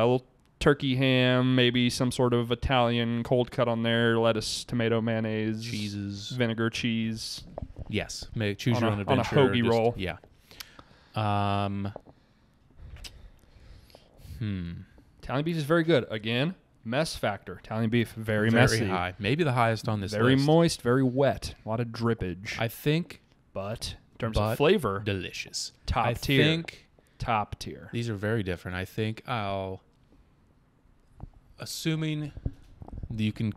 little turkey ham, maybe some sort of Italian cold cut on there, lettuce, tomato, mayonnaise, cheeses, vinegar, cheese. Yes, choose your own adventure. On a hoagie roll. Yeah. Italian beef is very good. Again, mess factor. Italian beef, very messy. Very high. Maybe the highest on this list. Very moist, very wet. A lot of drippage. I think. But in terms of flavor, delicious. Top tier. I think top tier. These are very different. I think assuming you can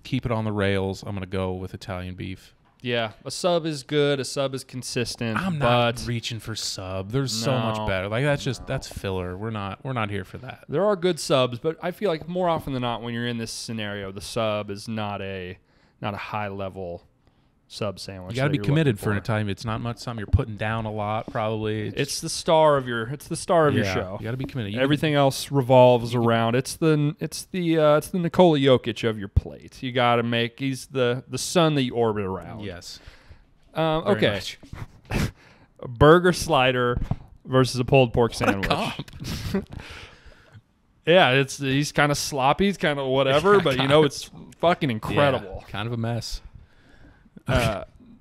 keep it on the rails, I'm going to go with Italian beef. Yeah, a sub is good. A sub is consistent. I'm not reaching for sub. There's so much better. Like that's filler. We're not here for that. There are good subs, but I feel like more often than not, when you're in this scenario, the sub is not a high level sub sandwich. You got to be committed for an Italian. It's not much something you're putting down a lot. Probably it's the star of your show. You got to be committed. Everything else revolves around. It's the Nikola Jokic of your plate. You got to make. He's the sun that you orbit around. Yes. Okay. A burger slider versus a pulled pork sandwich. Yeah, he's kind of sloppy. He's kind of whatever, but it's fucking incredible. Yeah, kind of a mess.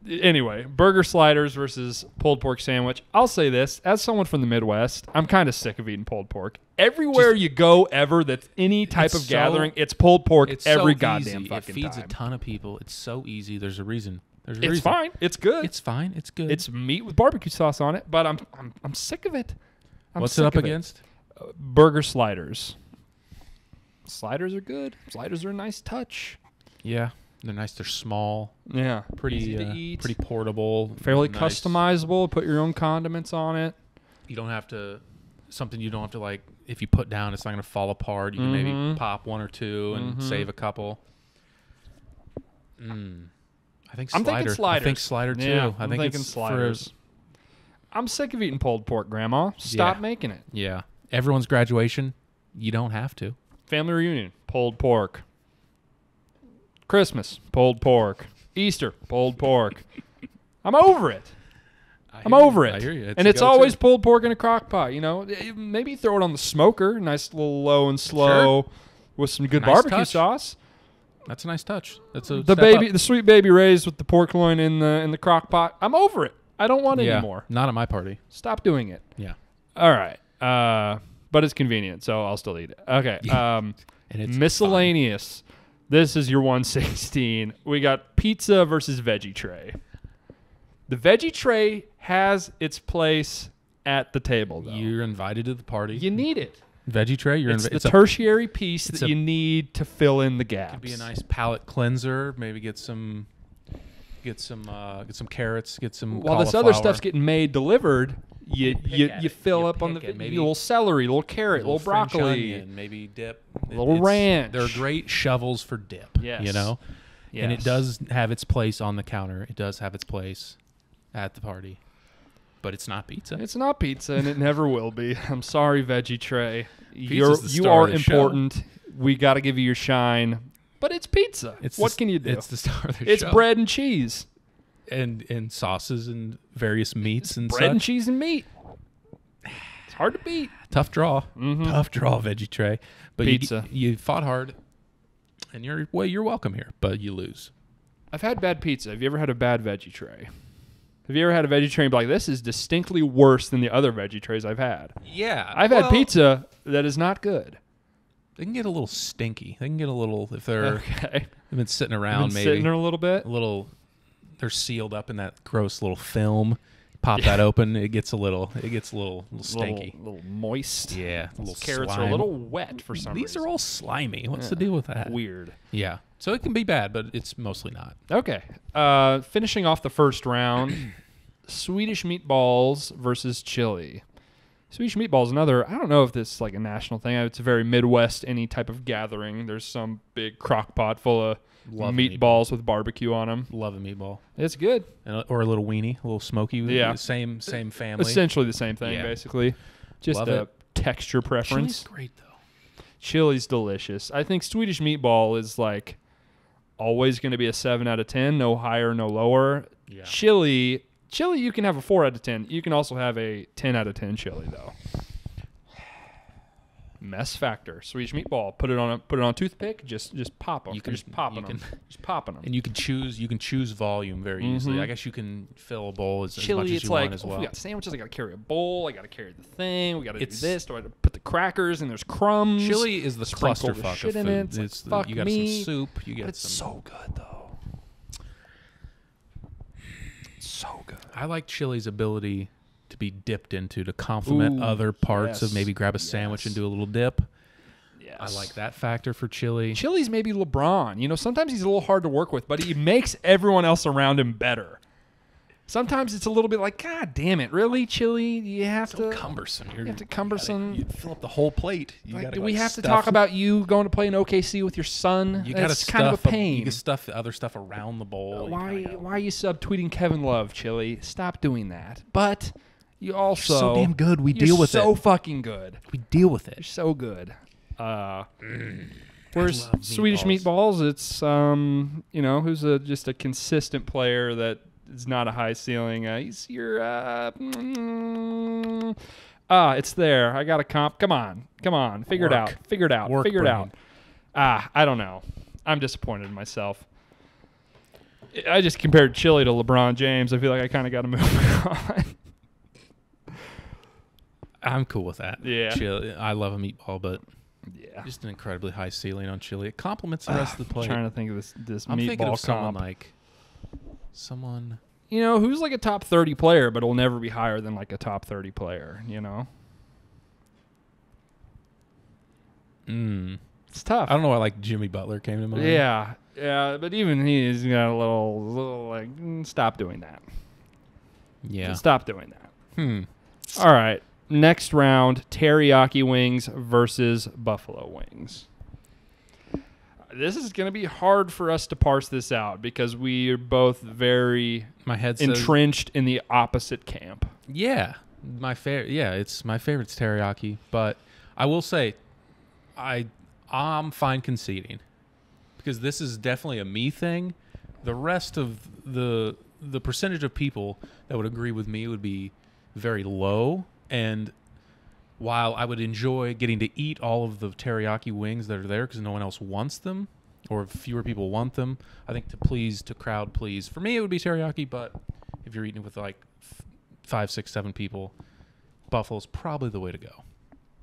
Anyway, burger sliders versus pulled pork sandwich. I'll say this, as someone from the Midwest, I'm kind of sick of eating pulled pork. Everywhere you go ever that's any type of gathering, it's pulled pork every goddamn fucking time. It feeds a ton of people. It's so easy. There's a reason. It's fine. It's good. It's fine. It's good. It's meat with barbecue sauce on it, but I'm sick of it. What's it up against? Burger sliders. Sliders are good. Sliders are a nice touch. Yeah. They're nice. They're small. Yeah. Pretty easy to eat. Pretty portable. Fairly customizable. Put your own condiments on it. You don't have to like, if you put down, it's not going to fall apart. You can maybe pop one or two and save a couple. I think I'm thinking sliders. I think slider too. Yeah, I'm thinking sliders. I'm sick of eating pulled pork, Grandma. Stop making it. Yeah. Everyone's graduation, you don't have to. Family reunion, pulled pork. Christmas, pulled pork. Easter, pulled pork. I'm over it. I'm over it. I hear you. And it's always pulled pork in a crock pot. Maybe throw it on the smoker, nice little low and slow, with some good barbecue sauce. That's a nice touch. That's the sweet baby raised with the pork loin in the crock pot. I'm over it. I don't want it anymore. Not at my party. Stop doing it. Yeah. All right. But it's convenient, so I'll still eat it. Okay. And it's miscellaneous. Fun. This is your 116. We got pizza versus Veggie Tray. The Veggie Tray has its place at the table, though. You're invited to the party. You need it. Veggie Tray, it's the tertiary piece that you need to fill in the gaps. Could be a nice palate cleanser. Maybe get some carrots, get some while this other stuff's getting made delivered. You fill up on the little celery, little carrot, little broccoli, onion, maybe dip, little ranch. They're great shovels for dip. Yes. Yes. And it does have its place on the counter. It does have its place at the party, but it's not pizza. It's not pizza, and it never will be. I'm sorry, Veggie Tray. You are are important. Show. We got to give you your shine, but it's pizza. What can you do? It's the star of the show. It's bread and cheese. And sauces and various meats and bread and cheese and meat. It's Hard to beat. Tough draw. Tough draw, Veggie Tray. But Pizza. You fought hard, and you're welcome here, but you lose. I've had bad pizza. Have you ever had a bad Veggie Tray? Have you ever had a Veggie Tray and be like, this is distinctly worse than the other Veggie Trays I've had? Yeah. I've had pizza that is not good. They can get a little stinky. They can get a little, if they've been sitting around, maybe. Sitting there a little bit? They're sealed up in that gross little film. Pop that open, it gets a little stinky. A little moist. Yeah. Little carrots are a little wet for some reason. These are all slimy. What's the deal with that? Weird. Yeah. So it can be bad, but it's mostly not. Okay. Finishing off the first round, Swedish meatballs versus chili. Swedish meatballs, another, I don't know if this is like a national thing. It's a very Midwest, any type of gathering. There's some big crock pot full of meatballs with barbecue on them. Love a meatball. It's good. Or a little weenie, a little smoky. Yeah. Same family. Essentially the same thing, basically. Just a texture preference. Chili's great, though. Chili's delicious. I think Swedish meatball is like always going to be a 7 out of 10. No higher, no lower. Yeah. Chili, you can have a 4 out of 10. You can also have a 10 out of 10 chili, though. Mess factor. Swedish meatball. Put it on a toothpick. Just pop them. Just popping them. And you can choose volume very easily. I guess you can fill a bowl as much as you want as well. We got sandwiches. I got to carry a bowl. I got to carry the thing. We got to do this. Do I have to put the crackers and there's crumbs? Chili is the clusterfuck of food. It's like, you got some soup. You get it's so good though. So good. I like chili's ability to be dipped into to complement other parts of maybe grab a sandwich and do a little dip. Yes. I like that factor for chili. Chili's maybe LeBron. You know, sometimes he's a little hard to work with, but he makes everyone else around him better. Sometimes it's a little bit like, God damn it, really, chili? You have to cumbersome. You have to cumbersome. You fill up the whole plate. Do we have to talk about you going to play in OKC with your son? You got to stuff kind of a pain. You can stuff the other stuff around the bowl. Why are you subtweeting Kevin Love, Chili? Stop doing that. But you also you're so damn good. We deal with it. So fucking good. We deal with it. You're so good. Whereas Swedish meatballs, it's who's just a consistent player that is not a high ceiling. He's your it's there. I got a comp. Come on. Figure it out. I don't know. I'm disappointed in myself. I just compared Chili to LeBron James. I feel like I kind of got to move on. I'm cool with that. Yeah. Chili. I love a meatball, but just an incredibly high ceiling on chili. It complements the rest of the plate. I'm trying to think of this I'm meatball thinking of comp. someone who's like a top 30 player, but will never be higher than like a top 30 player, It's tough. I don't know why like Jimmy Butler came to mind. Yeah, but even he's got a little like, stop doing that. Yeah. Stop doing that. All right. Next round, teriyaki wings versus buffalo wings. This is going to be hard for us to parse this out because we are both very entrenched in the opposite camp. Yeah. It's my favorite's teriyaki, but I will say I'm fine conceding because this is definitely a me thing. The rest of the percentage of people that would agree with me would be very low. And while I would enjoy getting to eat all of the teriyaki wings that are there because no one else wants them or fewer people want them, I think to crowd please. For me, it would be teriyaki, but if you're eating with like 5, 6, 7 people, buffalo's probably the way to go.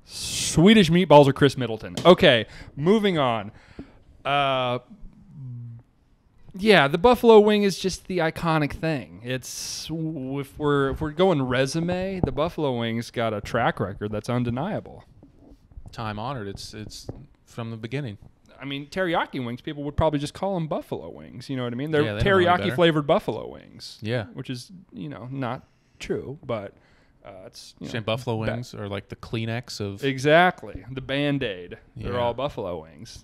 Swedish meatballs or Chris Middleton. Okay, moving on. The buffalo wing is just the iconic thing. It's if we're going resume, the buffalo wing's got a track record that's undeniable. Time honored. It's from the beginning. I mean, teriyaki wings, people would probably just call them buffalo wings. You know what I mean? They're they teriyaki flavored buffalo wings. Yeah, which is not true, but it's buffalo wings are like the Kleenex of exactly the Band-Aid. Yeah. They're all buffalo wings.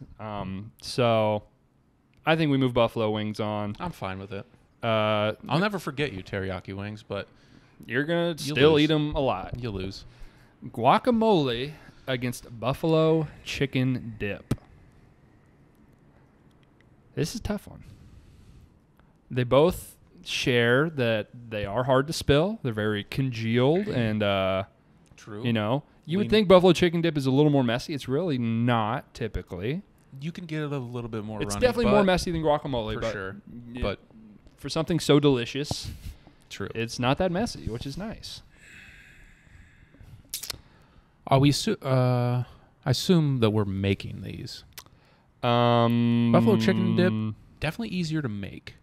So I think we move buffalo wings on. I'm fine with it. I'll never forget you, teriyaki wings, but you're going to still eat them a lot. You'll lose. Guacamole against buffalo chicken dip. This is a tough one. They both share that they are hard to spill. They're very congealed, and True. You know, you would think buffalo chicken dip is a little more messy. It's really not typically. You can get it a little bit more It's runny, definitely more messy than guacamole. For sure. But for something so delicious, true. It's not that messy, which is nice. I assume that we're making these. Buffalo chicken dip, definitely easier to make.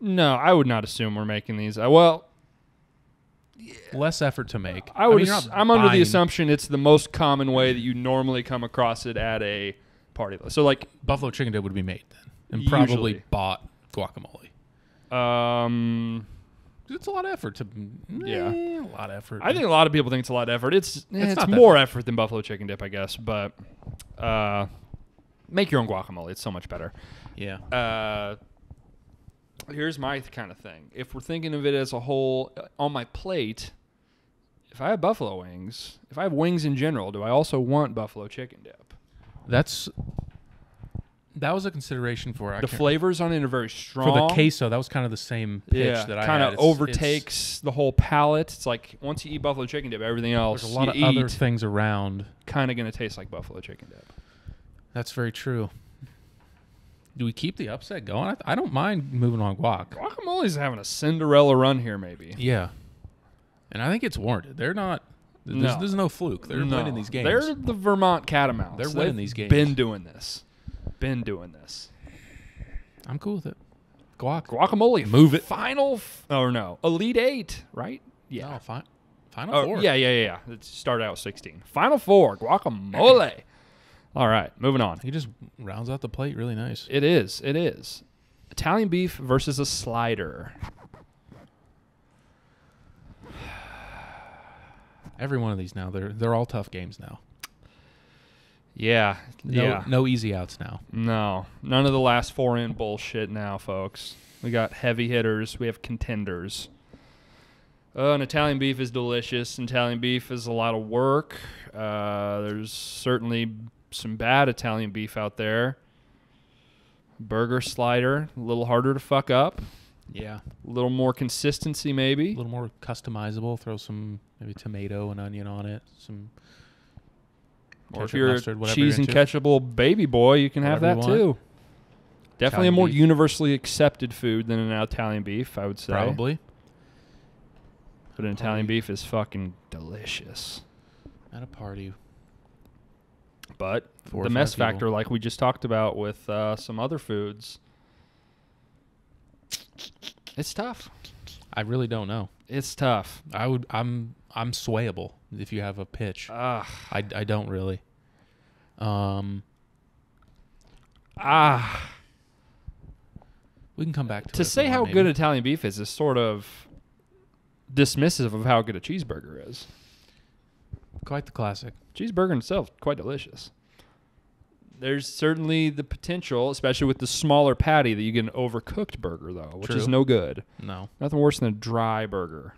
No, I would not assume we're making these. Less effort to make. I'm under the assumption it's the most common way that you normally come across it at a party. So like buffalo chicken dip would be made then, and probably bought guacamole. It's a lot of effort to. A lot of effort. I think a lot of people think it's a lot of effort. It's more effort than buffalo chicken dip, I guess. But make your own guacamole. It's so much better. Yeah. Here's my kind of thing. If we're thinking of it as a whole, on my plate, if I have buffalo wings, if I have wings in general, do I also want buffalo chicken dip? That was a consideration for the flavors on it are very strong. For the queso, that was kind of the same pitch that I had. Kind of overtakes the whole palate. It's like once you eat buffalo chicken dip, everything else there's a lot of other things around. Kind of going to taste like buffalo chicken dip. That's very true. Do we keep the upset going? I don't mind moving on guac. Guacamole's having a Cinderella run here, maybe. Yeah. And I think it's warranted. They're not. There's no fluke. They're winning these games. They're the Vermont Catamounts. They're winning these games. Been doing this. I'm cool with it. Guacamole. Move it. Elite 8, right? Yeah. No, Final 4. Yeah. It started out with 16. Final 4. Guacamole. All right, moving on. He just rounds out the plate really nice. It is. Italian beef versus a slider. Every one of these now, they're all tough games now. Yeah. No easy outs now. No. None of the last 4 in bullshit now, folks. We got heavy hitters. We have contenders. And Italian beef is delicious. Italian beef is a lot of work. There's certainly some bad Italian beef out there. Burger slider, a little harder to fuck up. Yeah. A little more consistency, maybe. A little more customizable. Throw some maybe tomato and onion on it. Or if you're mustard, a cheese and ketchupable baby boy, you can have that too. Definitely Italian a more beef. Universally accepted food than an Italian beef, I would say. Probably. But an Italian beef is fucking delicious. At a party. But the mess factor, like we just talked about with some other foods, it's tough. I really don't know. It's tough. I'm swayable if you have a pitch. I don't really. We can come back to it. To say how good Italian beef is sort of dismissive of how good a cheeseburger is. Quite the classic. Cheeseburger in itself, quite delicious. There's certainly the potential, especially with the smaller patty, that you get an overcooked burger, though, which is no good. No. Nothing worse than a dry burger.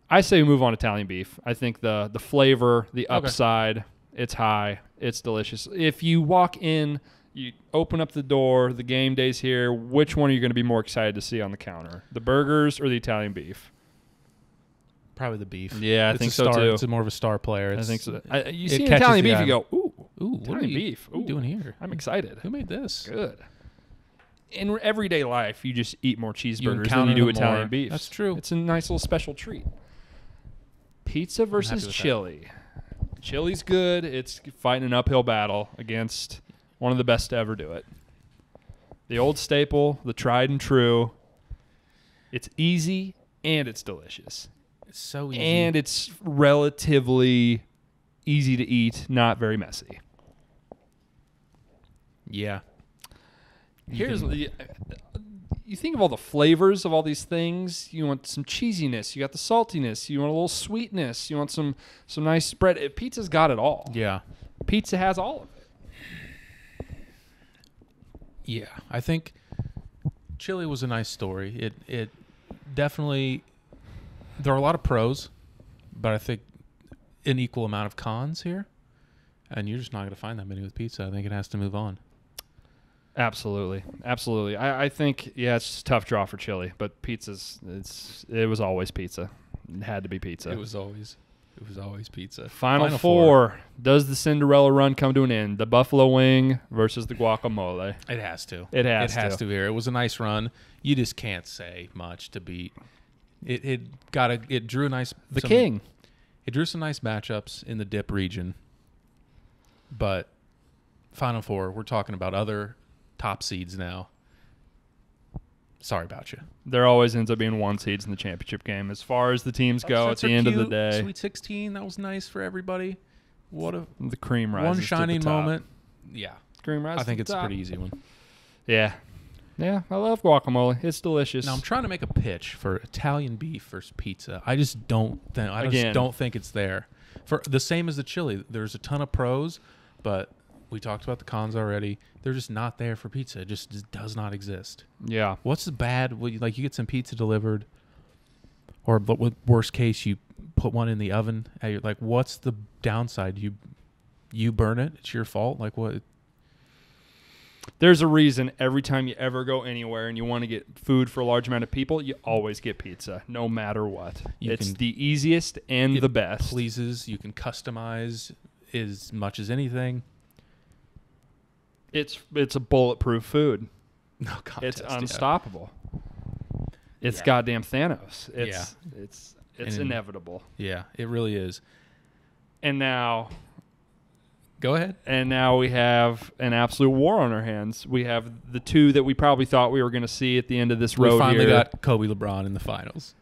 I say we move on to Italian beef. I think the flavor, the upside, it's high. It's delicious. If you walk in, you open up the door, the game day's here, which one are you going to be more excited to see on the counter? The burgers or the Italian beef? Probably the beef. Yeah, I think so too. It's more of a star player. I think so. You see Italian beef, you go, ooh, Italian beef. What are you doing here? I'm excited. Who made this? Good. In everyday life, you just eat more cheeseburgers than you do Italian beef. That's true. It's a nice little special treat. Pizza versus chili. Chili's good. It's fighting an uphill battle against one of the best to ever do it. The old staple, the tried and true. It's easy and it's delicious. So easy. And it's relatively easy to eat, not very messy. Yeah. You think of all the flavors of all these things. You want some cheesiness. You got the saltiness. You want a little sweetness. You want some nice spread. Pizza's got it all. Yeah. Pizza has all of it. Yeah. I think chili was a nice story. It definitely... There are a lot of pros, but I think an equal amount of cons here. And you're just not going to find that many with pizza. I think it has to move on. Absolutely. I think, it's just a tough draw for chili, but it was always pizza. It had to be pizza. It was always. It was always pizza. Final four. Does the Cinderella run come to an end? The buffalo wing versus the guacamole. It has to. It has to here. It was a nice run. You just can't say much to beat. It drew a nice king. It drew some nice matchups in the dip region. But Final Four, we're talking about other top seeds now. Sorry about you. There always ends up being 1 seeds in the championship game. As far as the teams go at the end of the day. Sweet 16, that was nice for everybody. The cream rises one shining to the top. moment. Yeah. Cream rises I think to it's the a top. pretty easy one. Yeah. Yeah, I love guacamole. It's delicious. Now I'm trying to make a pitch for Italian beef versus pizza. I just don't think it's there. For the same as the chili, there's a ton of pros, but we talked about the cons already. They're just not there for pizza. It just does not exist. Yeah. What's the bad? Like you get some pizza delivered, or but with worst case you put one in the oven. Like what's the downside? You burn it. It's your fault. Like what? There's a reason every time you ever go anywhere and you want to get food for a large amount of people, you always get pizza, no matter what. It's the easiest and the best. Pleases. You can customize as much as anything. It's a bulletproof food. No contest. It's unstoppable. It's goddamn Thanos. It's inevitable. Yeah, it really is. And now... Go ahead. And now we have an absolute war on our hands. We have the two that we probably thought we were going to see at the end of this road here. We finally got Kobe LeBron in the finals.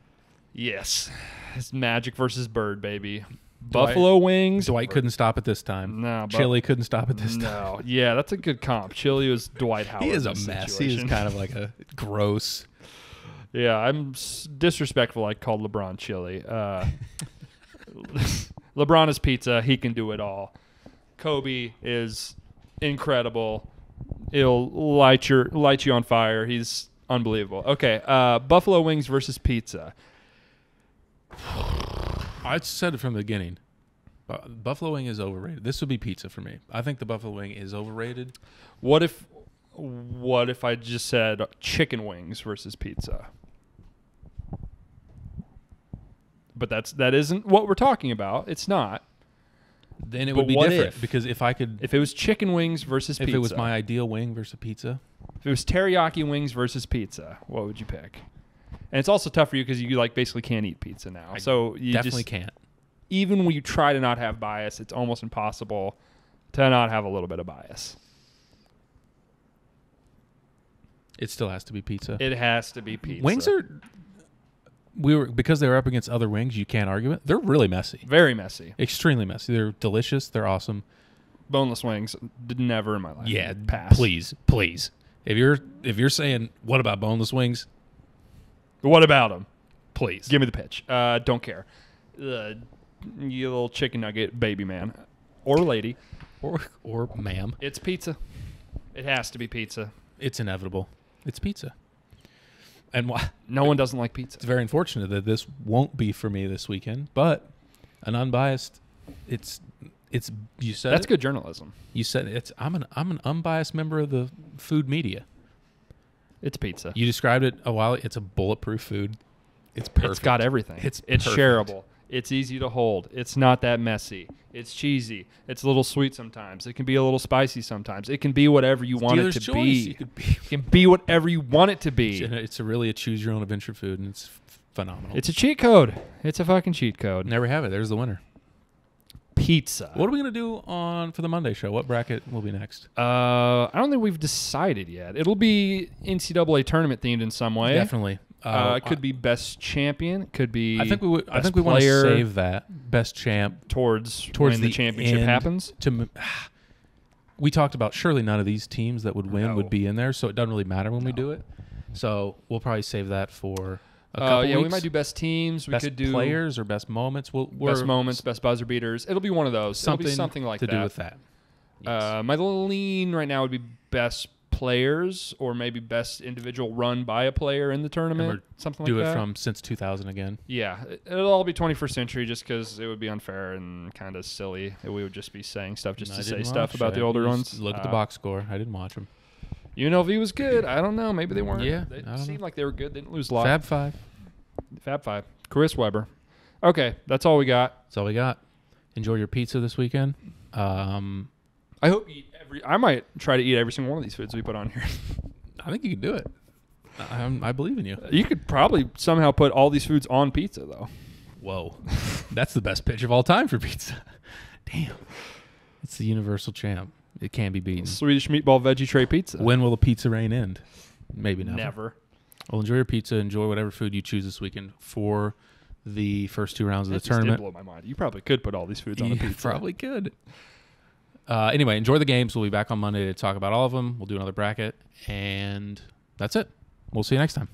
Yes. It's Magic versus Bird, baby. Buffalo wings. Dwight couldn't stop it this time. No. Chili couldn't stop it this time. No. Yeah, that's a good comp. Chili was Dwight Howard. He is a mess. He is kind of like a gross. Yeah, I'm disrespectful. I called LeBron Chili. LeBron is pizza. He can do it all. Kobe is incredible. He'll light you on fire. He's unbelievable. Okay, buffalo wings versus pizza. I said it from the beginning. Buffalo wing is overrated. This would be pizza for me. I think the buffalo wing is overrated. What if I just said chicken wings versus pizza? But that isn't what we're talking about. It's not. Then it would be different because if it was chicken wings versus pizza. If it was my ideal wing versus pizza. If it was teriyaki wings versus pizza, what would you pick? And it's also tough for you because you basically can't eat pizza now. So you definitely can't. Even when you try to not have bias, it's almost impossible to not have a little bit of bias. It still has to be pizza. It has to be pizza. Wings are... because they were up against other wings, you can't argue it. They're really messy. Very messy. Extremely messy. They're delicious. They're awesome. Boneless wings, never in my life. Yeah, pass. Please. If you're saying, what about boneless wings? What about them? Please. Give me the pitch. Don't care. You little chicken nugget baby man. Or lady. Or ma'am. It's pizza. It has to be pizza. It's inevitable. It's pizza. And no one doesn't like pizza. It's very unfortunate that this won't be for me this weekend, but an unbiased, it's you said that's good journalism. You said I'm an unbiased member of the food media. It's pizza. You described it a while. It's a bulletproof food. It's perfect. It's got everything. It's shareable. It's easy to hold. It's not that messy. It's cheesy. It's a little sweet sometimes. It can be a little spicy sometimes. It can be whatever you want it to be. It can be whatever you want it to be. It's really a choose your own adventure food, and it's phenomenal. It's a cheat code. It's a fucking cheat code. There we have it. There's the winner. Pizza. What are we gonna do for the Monday show? What bracket will be next? I don't think we've decided yet. It'll be NCAA tournament themed in some way. Definitely. It could be best champion. It could be. I think we want to save that best champ towards when the championship happens. We talked about surely none of these teams that would win would be in there, so it doesn't really matter when we do it. So we'll probably save that for a couple weeks. We might do best teams. We could do players or best moments. Best moments, best buzzer beaters. It'll be one of those. It'll be something like to that. do with that. Yes. My lean right now would be best players or maybe best individual run by a player in the tournament, something like that. Do it from since 2000 again. Yeah, it'll all be 21st century just because it would be unfair and kind of silly. We would just be saying stuff just to say stuff about the older ones. Look at the box score. I didn't watch them. UNLV was good. I don't know. Maybe they weren't. Yeah, they seemed like they were good. They didn't lose a lot. Fab Five. Chris Webber. Okay, that's all we got. That's all we got. Enjoy your pizza this weekend. I hope you eat I might try to eat every single one of these foods we put on here. I think you can do it. I believe in you. You could probably somehow put all these foods on pizza, though. Whoa. That's the best pitch of all time for pizza. Damn. It's the universal champ. It can't be beaten. Swedish meatball veggie tray pizza. When will the pizza reign end? Maybe never. Never. Well, enjoy your pizza. Enjoy whatever food you choose this weekend for the first 2 rounds of the tournament. Did blow my mind. You probably could put all these foods on a pizza. Probably could. Anyway, enjoy the games. We'll be back on Monday to talk about all of them. We'll do another bracket. And that's it. We'll see you next time.